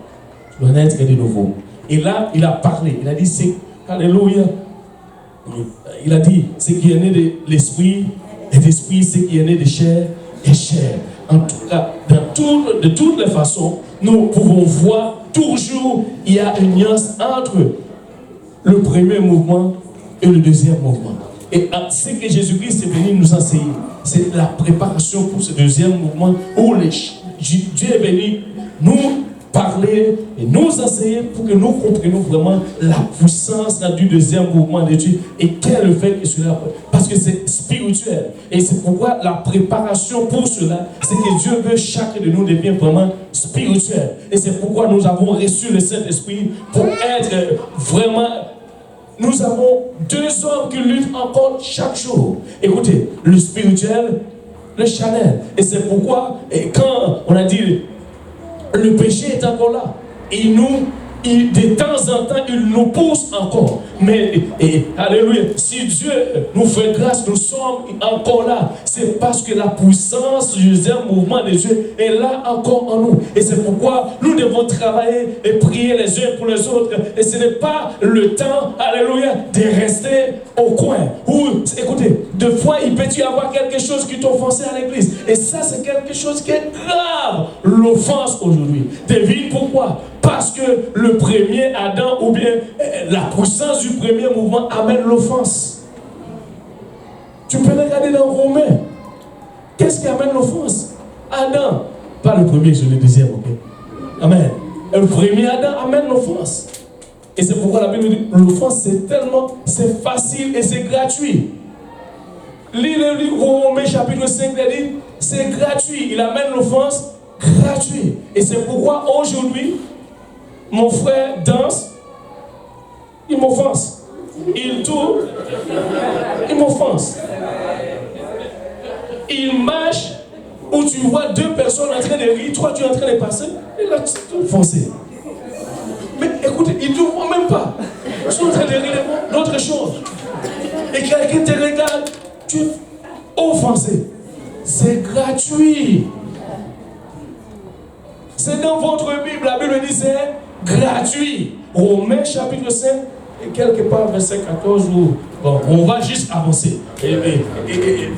Tu dois naître de nouveau. Et là, il a parlé. Il a dit, c'est, alléluia. Il a dit, ce qui est né de l'esprit est d'esprit, ce qui est né de chair est chair. En tout cas, de toutes les façons, nous pouvons voir toujours il y a une nuance entre le premier mouvement et le deuxième mouvement. Et ce que Jésus-Christ est venu nous enseigner, c'est la préparation pour ce deuxième mouvement où Dieu est venu nous parler et nous enseigner pour que nous comprenions vraiment la puissance du deuxième mouvement de Dieu et quel est le fait que cela, parce que c'est spirituel. Et c'est pourquoi la préparation pour cela, c'est que Dieu veut que chacun de nous devienne vraiment spirituel. Et c'est pourquoi nous avons reçu le Saint-Esprit pour être vraiment... Nous avons 2 hommes qui luttent encore chaque jour. Écoutez, le spirituel, le charnel. Et c'est pourquoi, et quand on a dit, le péché est encore là. Et de temps en temps, il nous pousse encore. Mais, alléluia, si Dieu nous fait grâce, nous sommes encore là. C'est parce que la puissance du deuxième mouvement de Dieu est là encore en nous. Et c'est pourquoi nous devons travailler et prier les uns pour les autres. Et ce n'est pas le temps, alléluia, de rester au coin. Ou, écoutez, des fois, il peut y avoir quelque chose qui t'offensait à l'église. Et ça, c'est quelque chose qui est grave. L'offense aujourd'hui. Devine pourquoi? Parce que le premier Adam, ou bien la puissance du premier mouvement amène l'offense. Tu peux regarder dans Romains. Qu'est-ce qui amène l'offense? Adam. Pas le premier, c'est le deuxième, ok? Amen. Et le premier Adam amène l'offense. Et c'est pourquoi la Bible dit l'offense, c'est facile et c'est gratuit. Lis le livre Romains chapitre 5, il dit, c'est gratuit. Il amène l'offense gratuit. Et c'est pourquoi aujourd'hui, mon frère danse, il m'offense. Il tourne, il m'offense. Il marche, où tu vois 2 personnes en train de rire, toi tu es en train de passer, et là tu es offensé. Mais écoutez, ils ne te voient même pas. Ils sont en train de rire d'autres choses. Et quelqu'un te regarde, tu es offensé. C'est gratuit. C'est dans votre Bible, la Bible dit c'est gratuit. Romains chapitre 5, et quelque part verset 14, où, bon, on va juste avancer. Et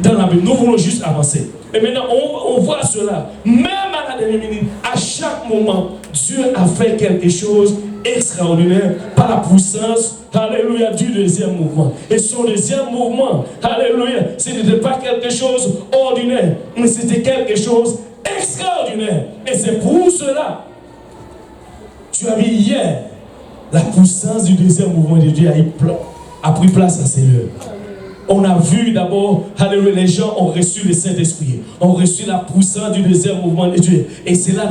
dans la Bible, nous voulons juste avancer. Et maintenant, on voit cela. Même à la dernière minute, à chaque moment, Dieu a fait quelque chose extraordinaire par la puissance, alléluia, du deuxième mouvement. Et son deuxième mouvement, alléluia, ce n'était pas quelque chose ordinaire, mais c'était quelque chose extraordinaire. Et c'est pour cela, tu as vu hier, la puissance du deuxième mouvement de Dieu a pris place à ces lieux. On a vu d'abord, alléluia, les gens ont reçu le Saint-Esprit, ont reçu la puissance du deuxième mouvement de Dieu. Et cela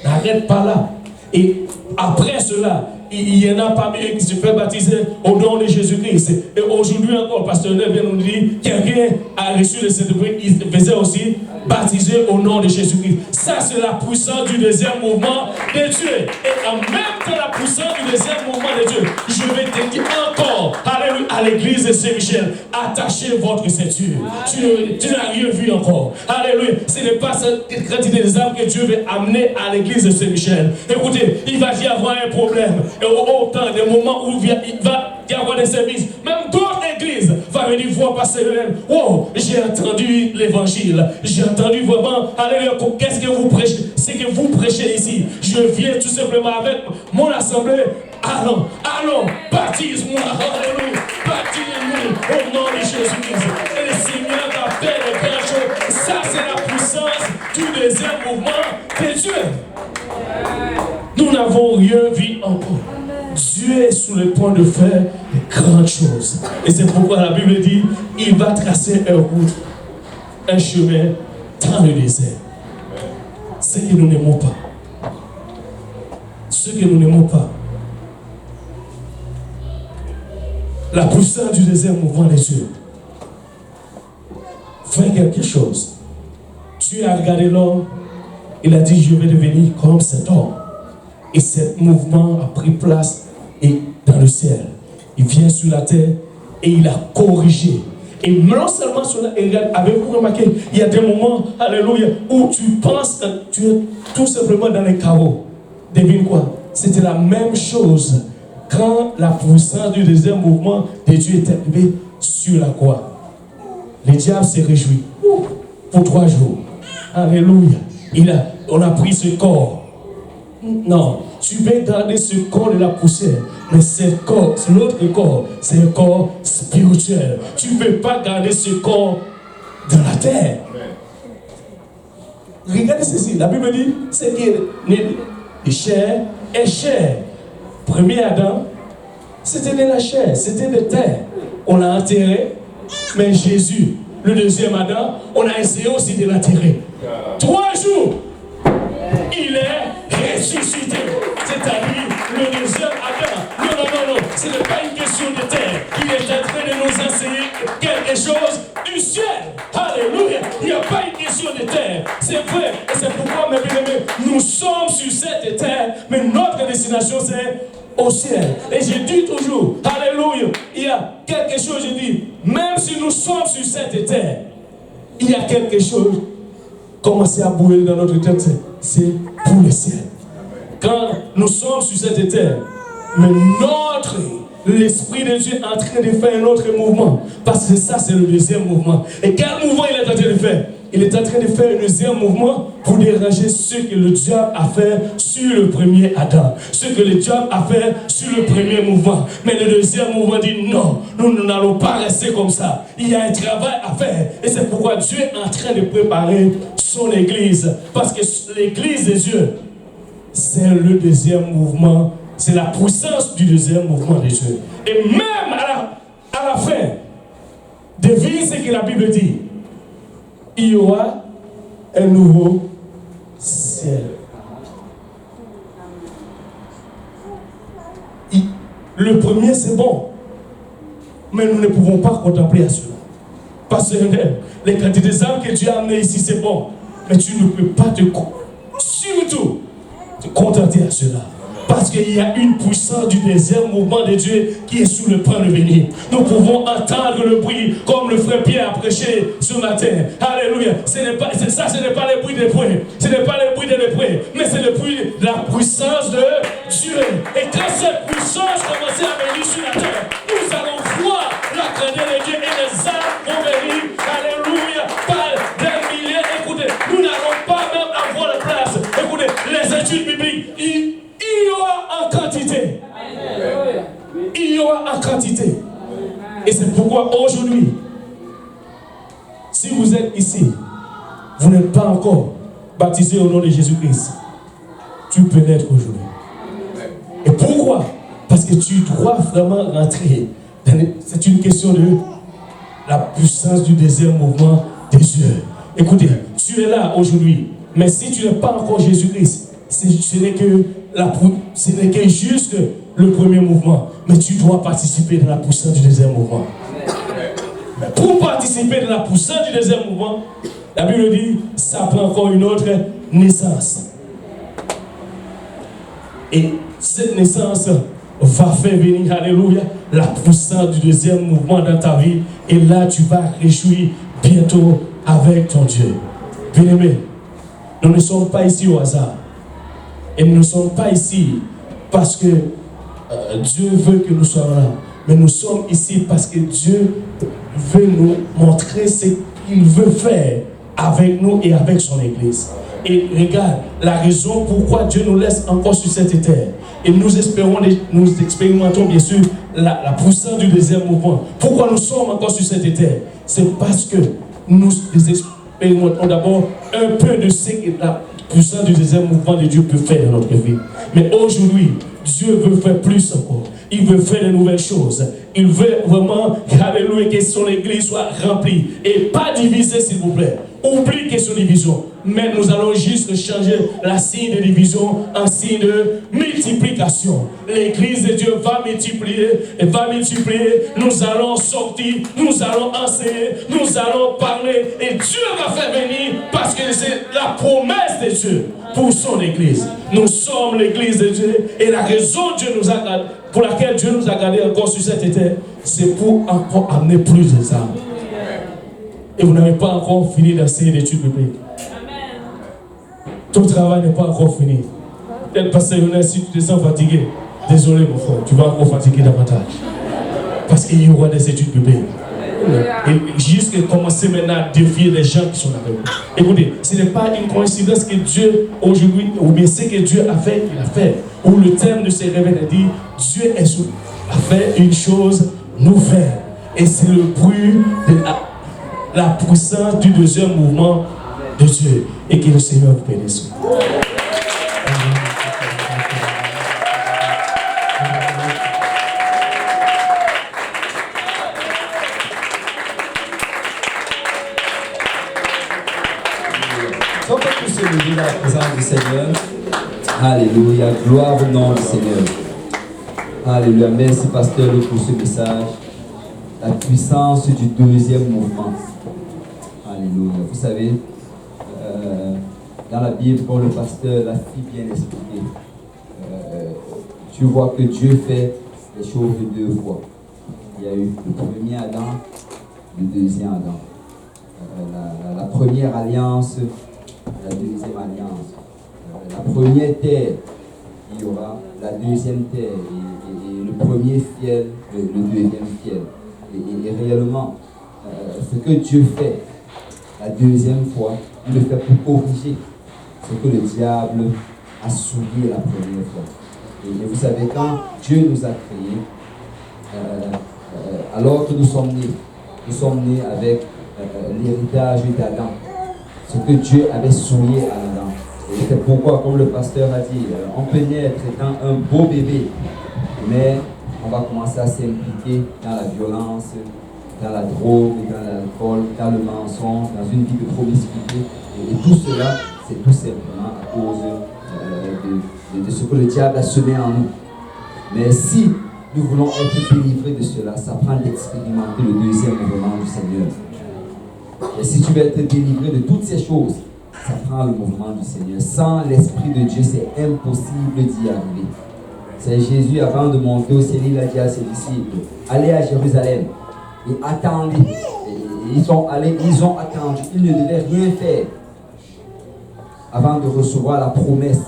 n'arrête pas là. Et après cela, il y en a parmi eux qui se fait baptiser au nom de Jésus-Christ. Et aujourd'hui encore, le pasteur vient nous dire, quelqu'un a reçu le Saint-Esprit, il faisait aussi baptiser au nom de Jésus-Christ. Ça, c'est la puissance du deuxième mouvement de Dieu. Et en même temps, la puissance du deuxième mouvement de Dieu, je vais te dire encore, alléluia, à l'église de Saint-Michel, attachez votre ceinture. Tu n'as rien vu encore. Alléluia. Ce n'est pas cette quantité des âmes que Dieu veut amener à l'église de Saint-Michel. Écoutez, il va y avoir un problème. Et autant des moments où il va y avoir des services, même d'autres églises vont venir voir passer le même. Oh, j'ai entendu l'évangile. J'ai entendu vraiment, alléluia, qu'est-ce que vous prêchez? C'est que vous prêchez ici. Je viens tout simplement avec mon assemblée. Allons, baptise-moi, alléluia, baptise-nous au nom de Jésus-Christ. Et le Seigneur va faire les grandes choses. Ça, c'est la puissance du deuxième mouvement de Dieu. Nous n'avons rien vu encore. Dieu est sur le point de faire de grandes choses. Et c'est pourquoi la Bible dit, il va tracer une route, un chemin dans le désert. Ce que nous n'aimons pas. Ce que nous n'aimons pas. La puissance du deuxième mouvement de Dieu. Fais quelque chose. Dieu a regardé l'homme. Il a dit, je vais devenir comme cet homme. Et ce mouvement a pris place et dans le ciel. Il vient sur la terre et il a corrigé. Et non seulement cela, avez-vous remarqué, il y a des moments, alléluia, où tu penses que tu es tout simplement dans les chaos. Devine quoi? C'était la même chose quand la puissance du deuxième mouvement de Dieu est arrivée sur la croix. Le diable s'est réjoui pour 3 jours. Alléluia. On a pris ce corps. Non, tu peux garder ce corps de la poussière, mais ce corps, l'autre corps, c'est un corps spirituel. Tu ne peux pas garder ce corps dans la terre. Regardez ceci, la Bible dit, c'est que et chair est chair. Premier Adam, c'était de la chair, c'était de terre. On l'a enterré, mais Jésus, le deuxième Adam, on a essayé aussi de l'enterrer. 3 jours, il est ressuscité. C'est-à-dire le deuxième Adam. Non, ce n'est pas une question de terre. Il est en train de nous enseigner quelque chose du ciel. Alléluia. Il n'y a pas une question de terre. C'est vrai. Et c'est pourquoi, mes bien-aimés, nous sommes sur cette terre, mais notre destination, c'est au ciel. Et je dis toujours, alléluia, il y a quelque chose, je dis, même si nous sommes sur cette terre, il y a quelque chose commencer à bouger dans notre tête, c'est pour le ciel. Quand nous sommes sur cette terre, mais l'Esprit de Dieu est en train de faire un autre mouvement. Parce que ça, c'est le deuxième mouvement. Et quel mouvement il est en train de faire? Il est en train de faire un deuxième mouvement pour déranger ce que le diable a fait sur le premier Adam. Ce que le diable a fait sur le premier mouvement. Mais le deuxième mouvement dit non, nous n'allons pas rester comme ça. Il y a un travail à faire. Et c'est pourquoi Dieu est en train de préparer son église. Parce que l'église de Dieu, c'est le deuxième mouvement. C'est la puissance du deuxième mouvement de Dieu. Et même à la fin, devine ce que la Bible dit. Il y aura un nouveau ciel. Le premier, c'est bon. Mais nous ne pouvons pas contempler à cela. Parce que les quantités d'âmes que Dieu a amenées ici, c'est bon. Mais tu ne peux pas surtout te contenter à cela. Parce qu'il y a une puissance du deuxième mouvement de Dieu qui est sous le point de venir. Nous pouvons entendre le bruit comme le frère Pierre a prêché ce matin. Alléluia. Ce n'est pas le bruit des prêts. Ce n'est pas le bruit des prêts. Mais c'est le bruit de la puissance de Dieu. Et quand cette puissance commence à venir sur la terre, nous allons voir la grandeur de Dieu et les âmes vont venir. Alléluia. Par des milliers. Écoutez, nous n'allons pas même avoir la place. Écoutez, les études bibliques, il y aura en quantité. Il y aura en quantité. Et c'est pourquoi aujourd'hui, si vous êtes ici, vous n'êtes pas encore baptisé au nom de Jésus-Christ, tu peux l'être aujourd'hui. Et pourquoi? Parce que tu dois vraiment rentrer. C'est une question de la puissance du deuxième mouvement des Dieu. Écoutez, tu es là aujourd'hui, mais si tu n'es pas encore Jésus-Christ, ce n'est que juste le premier mouvement, mais tu dois participer dans la puissance du deuxième mouvement. Mais pour participer dans la puissance du deuxième mouvement, la Bible dit, ça prend encore une autre naissance. Et cette naissance va faire venir, alléluia, la puissance du deuxième mouvement dans ta vie. Et là, tu vas réjouir bientôt avec ton Dieu. Bien-aimés, nous ne sommes pas ici au hasard. Et nous ne sommes pas ici parce que Dieu veut que nous soyons là. Mais nous sommes ici parce que Dieu veut nous montrer ce qu'il veut faire avec nous et avec son Église. Et regarde, la raison pourquoi Dieu nous laisse encore sur cette terre. Et nous expérimentons bien sûr la puissance du deuxième mouvement. Pourquoi nous sommes encore sur cette terre? C'est parce que nous expérimentons d'abord un peu de ce que la puissance du deuxième mouvement de Dieu peut faire dans notre vie. Mais aujourd'hui, Dieu veut faire plus encore. Il veut faire de nouvelles choses. Il veut vraiment, alléluia, que son église soit remplie. Et pas divisée, s'il vous plaît. Oublie question de division. Mais nous allons juste changer la signe de division en signe de multiplication. L'église de Dieu va multiplier et va multiplier. Nous allons sortir, nous allons enseigner, nous allons parler. Et Dieu va faire venir parce que c'est la promesse de Dieu pour son église. Nous sommes l'église de Dieu et la raison pour laquelle Dieu nous a gardés encore sur cette terre, c'est pour encore amener plus de âmes. Et vous n'avez pas encore fini d'enseigner l'étude biblique. Ton travail n'est pas encore fini. Peut-être parce que si tu te sens fatigué, désolé mon frère, tu vas encore fatiguer davantage. Parce qu'il y aura des études bibliques. Et jusqu'à commencer maintenant à défier les gens qui sont avec vous. Écoutez, ce n'est pas une coïncidence que Dieu aujourd'hui, ou bien ce que Dieu a fait, il a fait. Où le thème de ces réveils a dit, Dieu a fait une chose nouvelle. Et c'est le bruit de la puissance du deuxième mouvement de Dieu. Et que le Seigneur vous bénisse. Seigneur. Alléluia. Gloire au nom du Seigneur. Alléluia. Merci, pasteur, pour ce message. La puissance du deuxième mouvement. Alléluia. Vous savez, dans la Bible, quand le pasteur l'a si bien expliqué, tu vois que Dieu fait les choses de deux fois. Il y a eu le premier Adam, le deuxième Adam. La première alliance, la deuxième alliance. La première terre, il y aura la deuxième terre. Et le premier ciel, le deuxième ciel. Et réellement, ce que Dieu fait la deuxième fois, il le fait pour corriger ce que le diable a souillé la première fois. Et vous savez, quand Dieu nous a créés, alors que nous sommes nés avec l'héritage d'Adam, ce que Dieu avait souillé à Adam. Et c'est pourquoi, comme le pasteur a dit, on peut naître étant un beau bébé, mais on va commencer à s'impliquer dans la violence, dans la drogue, dans l'alcool, dans le mensonge, dans une vie de promiscuité. Et tout cela, c'est tout simplement à cause de ce que le diable a semé en nous. Mais si nous voulons être délivrés de cela, ça prend d'expérimenter le deuxième mouvement du Seigneur. Et si tu veux être délivré de toutes ces choses, ça prend le mouvement du Seigneur. Sans l'Esprit de Dieu, c'est impossible d'y arriver. C'est Jésus, avant de monter au ciel, il a dit à ses disciples, allez à Jérusalem et attendez. Et ils sont allés, ils ont attendu. Ils ne devaient rien faire avant de recevoir la promesse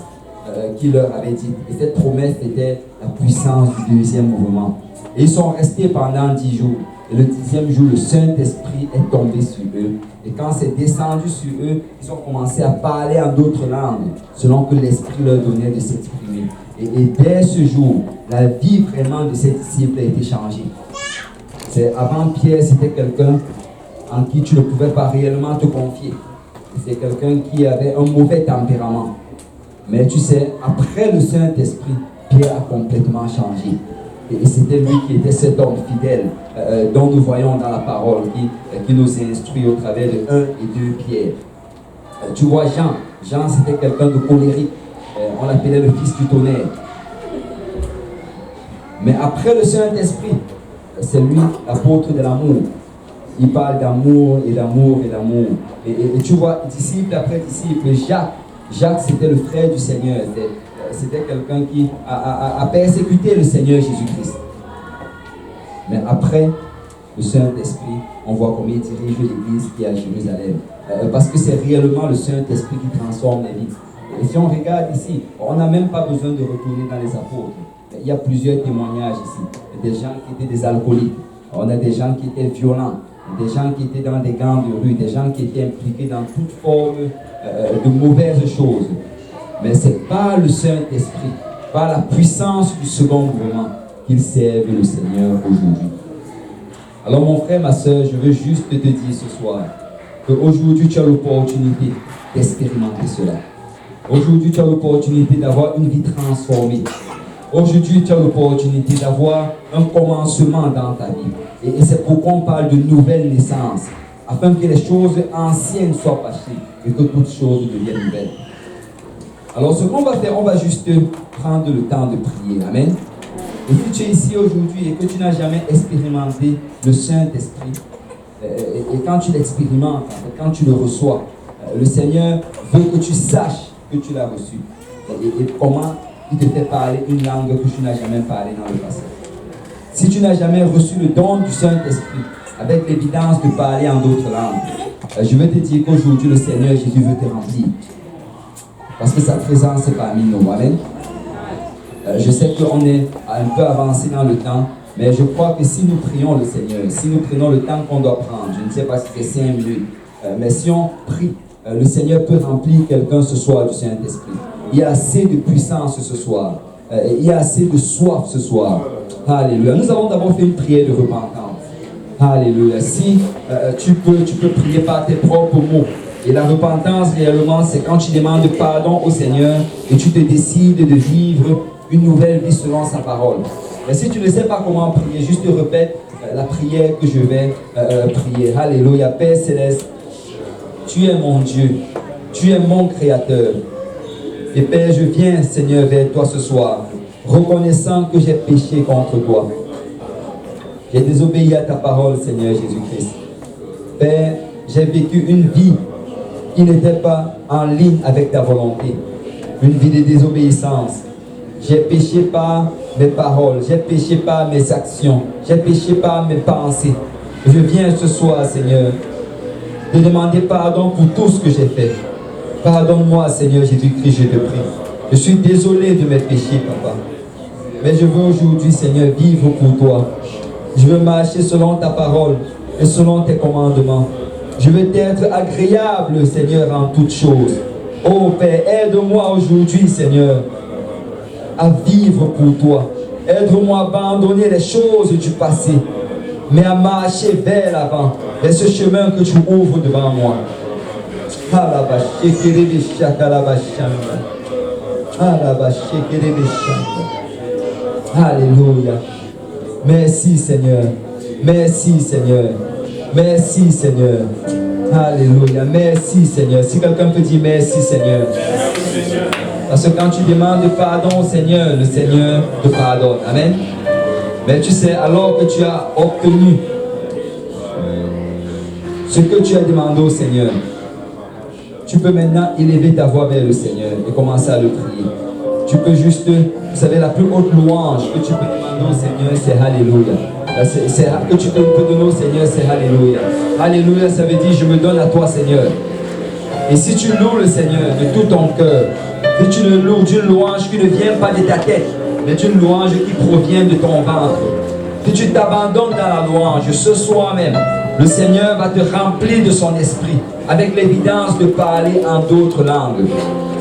qu'il leur avait dit. Et cette promesse était la puissance du deuxième mouvement. Et ils sont restés pendant 10 jours. Et le 10e jour, le Saint-Esprit est tombé sur eux. Et quand c'est descendu sur eux, ils ont commencé à parler en d'autres langues, selon que l'Esprit leur donnait de s'exprimer. Et dès ce jour, la vie vraiment de ces disciples a été changée. Avant Pierre, c'était quelqu'un en qui tu ne pouvais pas réellement te confier. C'est quelqu'un qui avait un mauvais tempérament. Mais tu sais, après le Saint-Esprit, Pierre a complètement changé. Et c'était lui qui était cet homme fidèle dont nous voyons dans la parole qui nous instruit au travers de 1 et 2 Pierre. Tu vois Jean. Jean, c'était quelqu'un de colérique. On l'appelait le fils du tonnerre. Mais après le Saint-Esprit, c'est lui l'apôtre de l'amour. Il parle d'amour et d'amour et d'amour. Et tu vois, disciple après disciple, Jacques, c'était le frère du Seigneur. C'était quelqu'un qui a persécuté le Seigneur Jésus-Christ. Mais après le Saint-Esprit, on voit comment il dirige l'église qui est à Jérusalem. Parce que c'est réellement le Saint-Esprit qui transforme les vies. Et si on regarde ici, on n'a même pas besoin de retourner dans les apôtres. Il y a plusieurs témoignages ici. Des gens qui étaient des alcooliques. On a des gens qui étaient violents. Des gens qui étaient dans des gangs de rue. Des gens qui étaient impliqués dans toute forme de mauvaises choses. Mais c'est par le Saint-Esprit, par la puissance du second mouvement qu'ils servent le Seigneur aujourd'hui. Alors mon frère, ma soeur, je veux juste te dire ce soir qu'aujourd'hui tu as l'opportunité d'expérimenter cela. Aujourd'hui tu as l'opportunité d'avoir une vie transformée. Aujourd'hui tu as l'opportunité d'avoir un commencement dans ta vie. Et c'est pourquoi on parle de nouvelle naissance, afin que les choses anciennes soient passées et que toutes choses deviennent nouvelles. Alors ce qu'on va faire, on va juste prendre le temps de prier. Amen. Et si tu es ici aujourd'hui et que tu n'as jamais expérimenté le Saint-Esprit, et quand tu l'expérimentes, quand tu le reçois, le Seigneur veut que tu saches que tu l'as reçu. Et comment il te fait parler une langue que tu n'as jamais parlé dans le passé. Si tu n'as jamais reçu le don du Saint-Esprit, avec l'évidence de parler en d'autres langues, je veux te dire qu'aujourd'hui le Seigneur Jésus veut te remplir. Parce que sa présence est parmi nous. Amen. Je sais qu'on est un peu avancé dans le temps, mais je crois que si nous prions le Seigneur, si nous prenons le temps qu'on doit prendre, je ne sais pas si c'est 5 minutes, mais si on prie, le Seigneur peut remplir quelqu'un ce soir du Saint-Esprit. Il y a assez de puissance ce soir. Il y a assez de soif ce soir. Alléluia. Nous avons d'abord fait une prière de repentance. Alléluia. Si tu peux prier par tes propres mots. Et la repentance, réellement, c'est quand tu demandes pardon au Seigneur et tu te décides de vivre une nouvelle vie selon sa parole. Mais si tu ne sais pas comment prier, juste répète la prière que je vais prier. Alléluia. Père Céleste, tu es mon Dieu. Tu es mon Créateur. Et Père, je viens, Seigneur, vers toi ce soir, reconnaissant que j'ai péché contre toi. J'ai désobéi à ta parole, Seigneur Jésus-Christ. Père, j'ai vécu une vie qui n'était pas en ligne avec ta volonté. Une vie de désobéissance. J'ai péché par mes paroles, j'ai péché par mes actions, j'ai péché par mes pensées. Je viens ce soir, Seigneur, te demander pardon pour tout ce que j'ai fait. Pardonne-moi, Seigneur Jésus-Christ, je te prie. Je suis désolé de mes péchés, Papa. Mais je veux aujourd'hui, Seigneur, vivre pour toi. Je veux marcher selon ta parole et selon tes commandements. Je veux être agréable, Seigneur, en toutes choses. Oh Père, aide-moi aujourd'hui, Seigneur, à vivre pour toi. Aide-moi à abandonner les choses du passé, mais à marcher vers l'avant, vers ce chemin que tu ouvres devant moi. Alléluia. Merci Seigneur. Merci Seigneur. Merci Seigneur. Alléluia. Merci Seigneur. Si quelqu'un peut dire merci Seigneur. Parce que quand tu demandes pardon au Seigneur, le Seigneur te pardonne. Amen. Mais tu sais, alors que tu as obtenu ce que tu as demandé au Seigneur, tu peux maintenant élever ta voix vers le Seigneur et commencer à le prier. Tu peux juste, vous savez, la plus haute louange que tu peux demander au Seigneur, c'est Alléluia. Que tu peux donner au Seigneur, c'est Alléluia. Alléluia, ça veut dire je me donne à toi, Seigneur. Et si tu loues le Seigneur de tout ton cœur, que tu le loues d'une louange qui ne vient pas de ta tête, mais d'une louange qui provient de ton ventre, que tu t'abandonnes dans la louange, ce soir même, le Seigneur va te remplir de son esprit, avec l'évidence de parler en d'autres langues.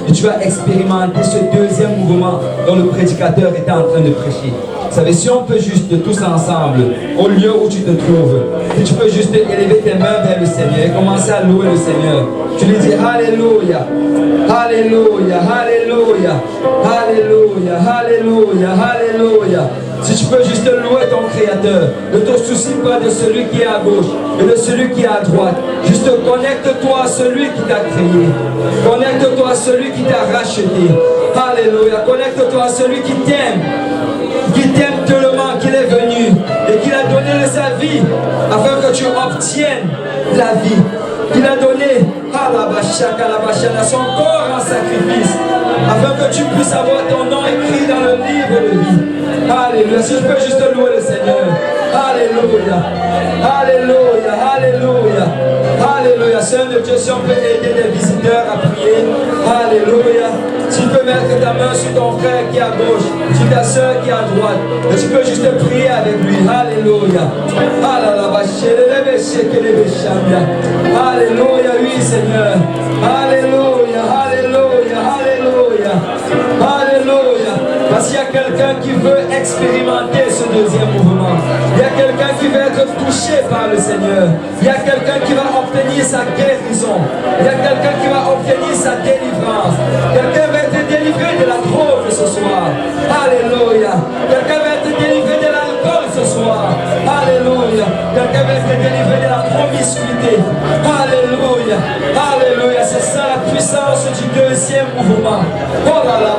Et tu vas expérimenter ce deuxième mouvement dont le prédicateur était en train de prêcher. Vous savez, si on peut juste tous ensemble, au lieu où tu te trouves, si tu peux juste élever tes mains vers le Seigneur et commencer à louer le Seigneur. Tu lui dis Alléluia, Alléluia, Alléluia, Alléluia, Alléluia, Alléluia. Si tu peux juste louer ton Créateur, ne te soucie pas de celui qui est à gauche et de celui qui est à droite. Juste connecte-toi à celui qui t'a créé. Connecte-toi à celui qui t'a racheté. Alléluia. Connecte-toi à celui qui t'aime tellement qu'il est venu et qu'il a donné de sa vie afin que tu obtiennes la vie. Il a donné son corps en sacrifice afin que tu puisses avoir ton nom écrit dans le livre de vie. Alléluia. Si je peux juste louer le Seigneur. Alléluia. Alléluia. Alléluia. Alléluia. Seigneur de Dieu, si on peut aider les visiteurs à prier. Alléluia. Tu peux mettre ta main sur ton frère qui est à gauche, sur ta soeur qui est à droite. Et tu peux juste prier avec lui. Alléluia. Alléluia, oui Seigneur. Alléluia, alléluia, alléluia. Alléluia. Parce qu'il y a quelqu'un qui veut expérimenter ce deuxième mouvement. Il y a quelqu'un qui veut être touché par le Seigneur. Il y a quelqu'un qui va obtenir sa guérison. Il y a quelqu'un qui va obtenir sa délivrance. Quelqu'un va être délivré de la drogue ce soir. Alléluia. Quelqu'un va être délivré de l'alcool ce soir. Alléluia. Quelqu'un va être délivré de la promiscuité. Alléluia. Alléluia. C'est ça la puissance du deuxième mouvement. Oh là là,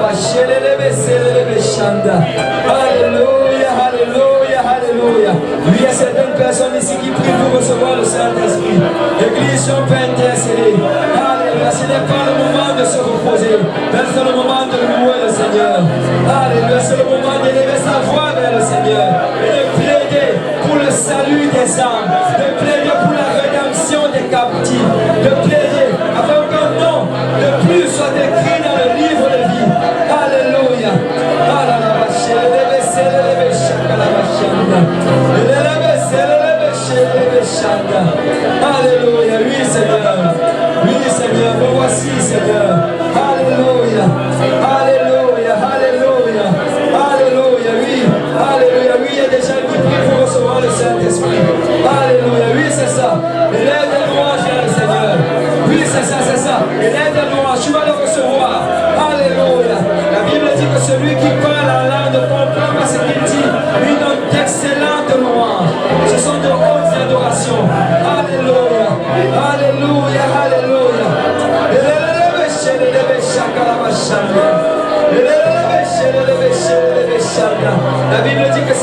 alléluia, alléluia, alléluia. Il y a certaines personnes ici qui prient pour recevoir le Saint-Esprit. L'église, on peut intercéder. Alléluia. Ce n'est pas le moment de se reposer, mais c'est le moment de louer le Seigneur. Alléluia. C'est le moment d'élever sa voix vers le Seigneur et de plaider pour le salut des âmes, de plaider pour la rédemption des captifs, de plaider afin qu'un nom de plus soit écrit dans le livre de vie. Alléluia. Alléluia.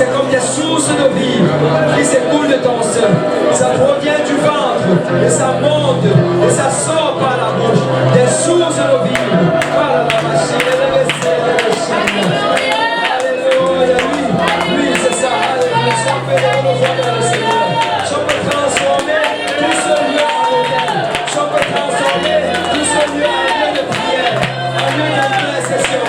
c'est comme des sources de vie qui s'écoulent de ton sein. Ça provient du ventre, et ça monte, et ça sort par la bouche. Des sources de vie. Alléluia, lui, c'est ça. Alléluia, si on peut le voir dans le Seigneur. Si on peut transformer tout ce lieu en hôtel. Si on peut transformer tout ce lieu en lieu de prière, en lieu d'intercession.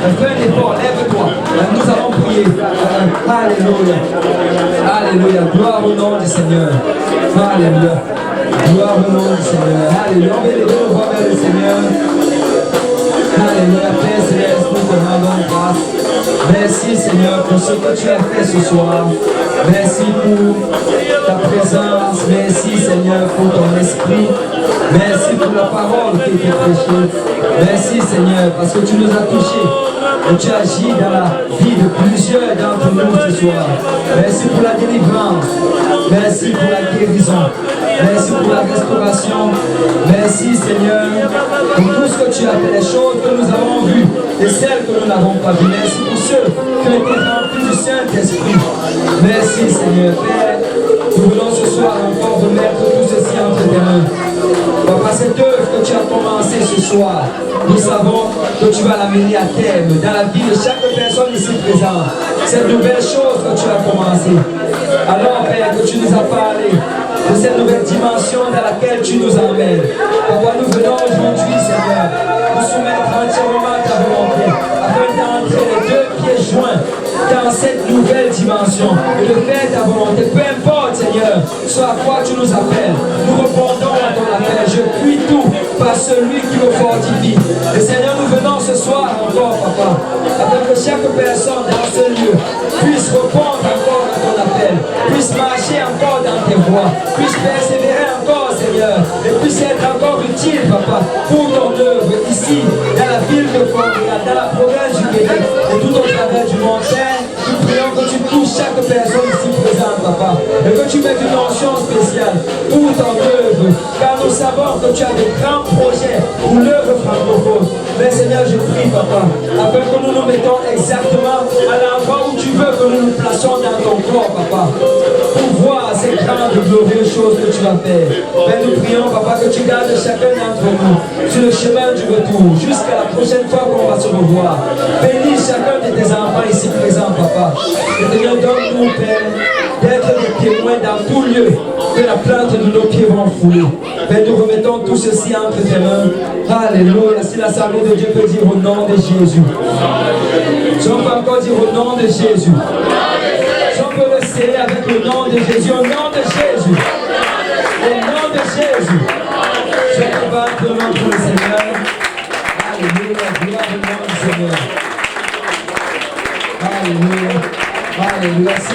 Fais un effort, lève-toi. Nous allons prier. Alléluia. Alléluia. Gloire au nom du Seigneur. Alléluia. Gloire au nom du Seigneur. Alléluia. On va lever nos voix vers le Seigneur. Alléluia. Père céleste, nous te rendons grâce. Merci Seigneur pour ce que tu as fait ce soir. Merci pour ta présence. Merci Seigneur pour ton esprit. Merci pour la parole qui a été prêchée. Merci Seigneur parce que tu nous as touchés. Et tu agis dans la vie de plusieurs d'entre nous ce soir. Merci pour la délivrance. Merci pour la guérison. Merci pour la restauration. Merci Seigneur pour tout ce que tu as fait, les choses que nous avons vues et celles que nous n'avons pas vues. Merci pour ceux qui ont été remplis du Saint-Esprit. Merci Seigneur Père. Nous voulons ce soir encore remettre tout ceci entre tes mains. Papa, cette œuvre que tu as commencée ce soir, nous savons que tu vas l'amener à terme dans la vie de chaque personne ici présente. Cette nouvelle chose que tu as commencée. Alors Père, que tu nous as parlé de cette nouvelle dimension dans laquelle tu nous emmènes. Papa, nous venons aujourd'hui, Seigneur, nous soumettre entièrement à ta volonté, afin d'entrer les deux pieds joints dans cette nouvelle dimension et de faire ta volonté. Peu importe, Seigneur, ce à quoi tu nous appelles, nous répondons à ton appel. Je puis tout par celui qui me fortifie. Et Seigneur, nous venons ce soir encore, Papa, afin que chaque personne dans ce lieu puisse répondre encore à ton appel, puisse marcher encore dans tes voies, puisse persévérer encore, Seigneur, et puisse être encore utile, Papa, pour ton œuvre ici, dans la ville de Montréal, dans la province du Québec et tout au travers du monde. Nous prions que tu touches chaque personne ici présente, Papa, et que tu mettes une onction spéciale pour ton œuvre, car nous savons que tu as de grands projets pour l'œuvre francophone. Mais Seigneur, je prie, Papa, afin que nous nous mettons exactement à l'endroit où tu veux que nous nous placions dans ton corps, Papa, pour voir ces grandes et glorieuses choses que tu vas faire. Mais nous prions, Papa, que tu gardes chacun d'entre nous sur le chemin du retour, jusqu'à la prochaine fois qu'on va se revoir. Bénis chacun de tes enfants ici présents, Papa. Et Seigneur, donne-nous, Père, d'être des témoins dans tout lieu que la plante de nos pieds vont fouler. Père, nous remettons tout ceci entre tes mains. Alléluia. Si l'assemblée de Dieu peut dire au nom de Jésus. Si on peut encore dire au nom de Jésus. Si on peut le sceller avec le nom de Jésus. Au nom de Jésus. Au nom de Jésus. Je te bats pour le nom du Seigneur. Alléluia. Gloire au nom du Seigneur. Alléluia. Alléluia. Si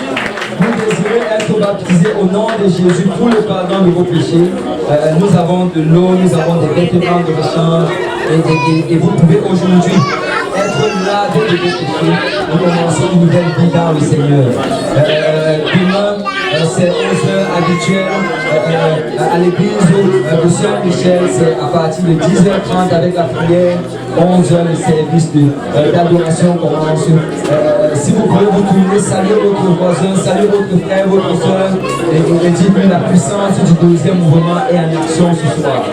vous désirez être baptisé au nom de Jésus pour le pardon de vos péchés, nous avons de l'eau, nous avons des vêtements de rechange et vous pouvez aujourd'hui être lavé de vos péchés et commencer une nouvelle vie dans le Seigneur. Demain, c'est 11h habituel à l'église de Saint-Michel, c'est à partir de 10h30 avec la prière, 11h le service d'adoration commence. Si vous pouvez vous tourner, saluer votre voisin, saluer votre frère, votre soeur et dites-lui la puissance du deuxième mouvement est en action ce soir.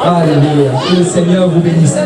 Alléluia. Que le Seigneur vous bénisse.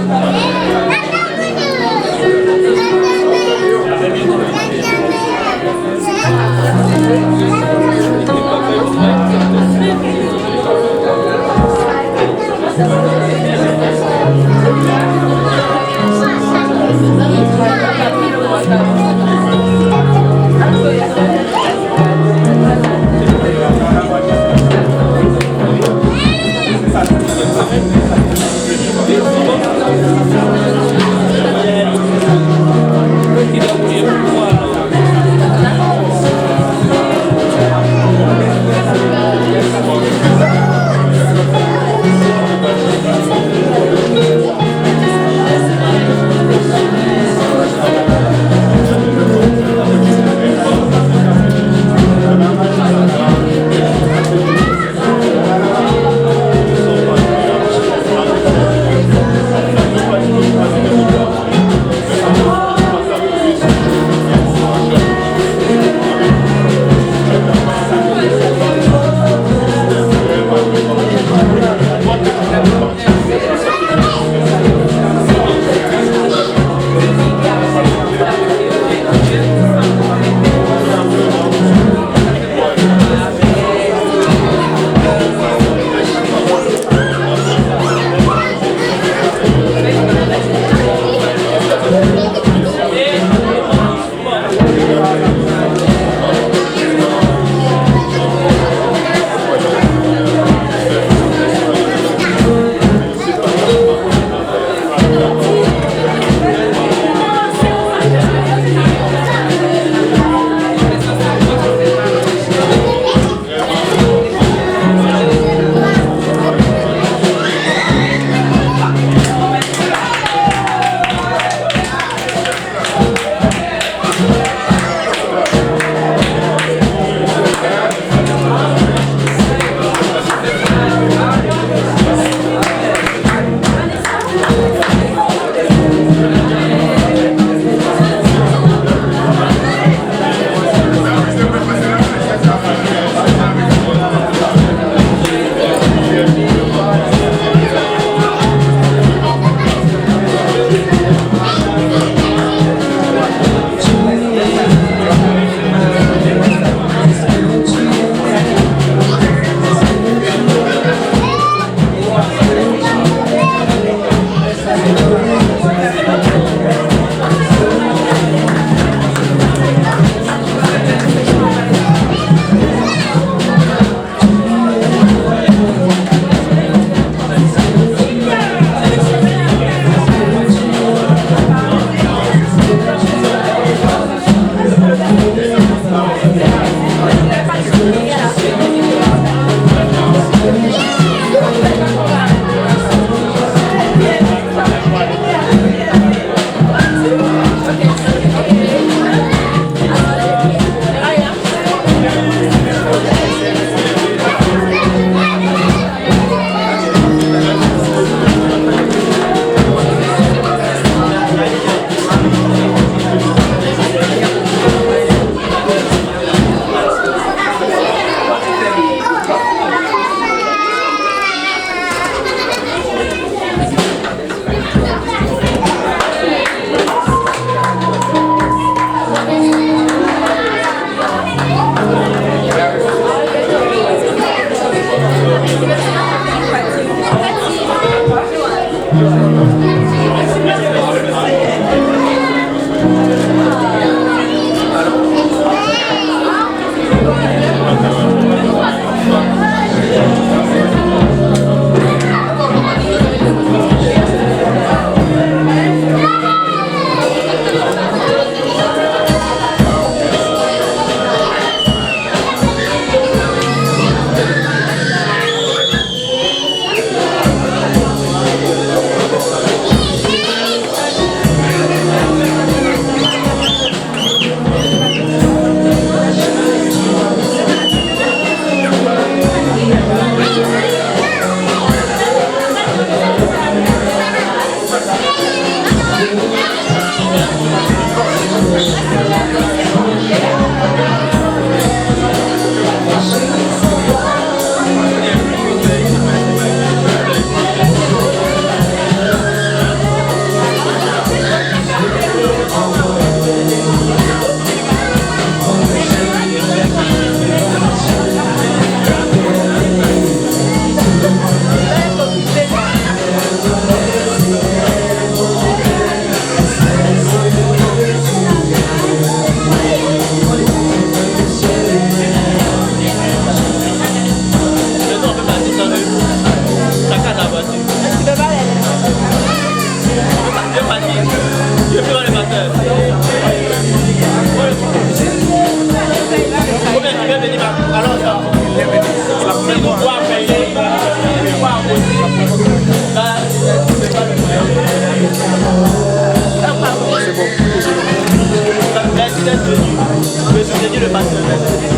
C'est bon. Merci d'être venu. Je vais soutenir le pasteur.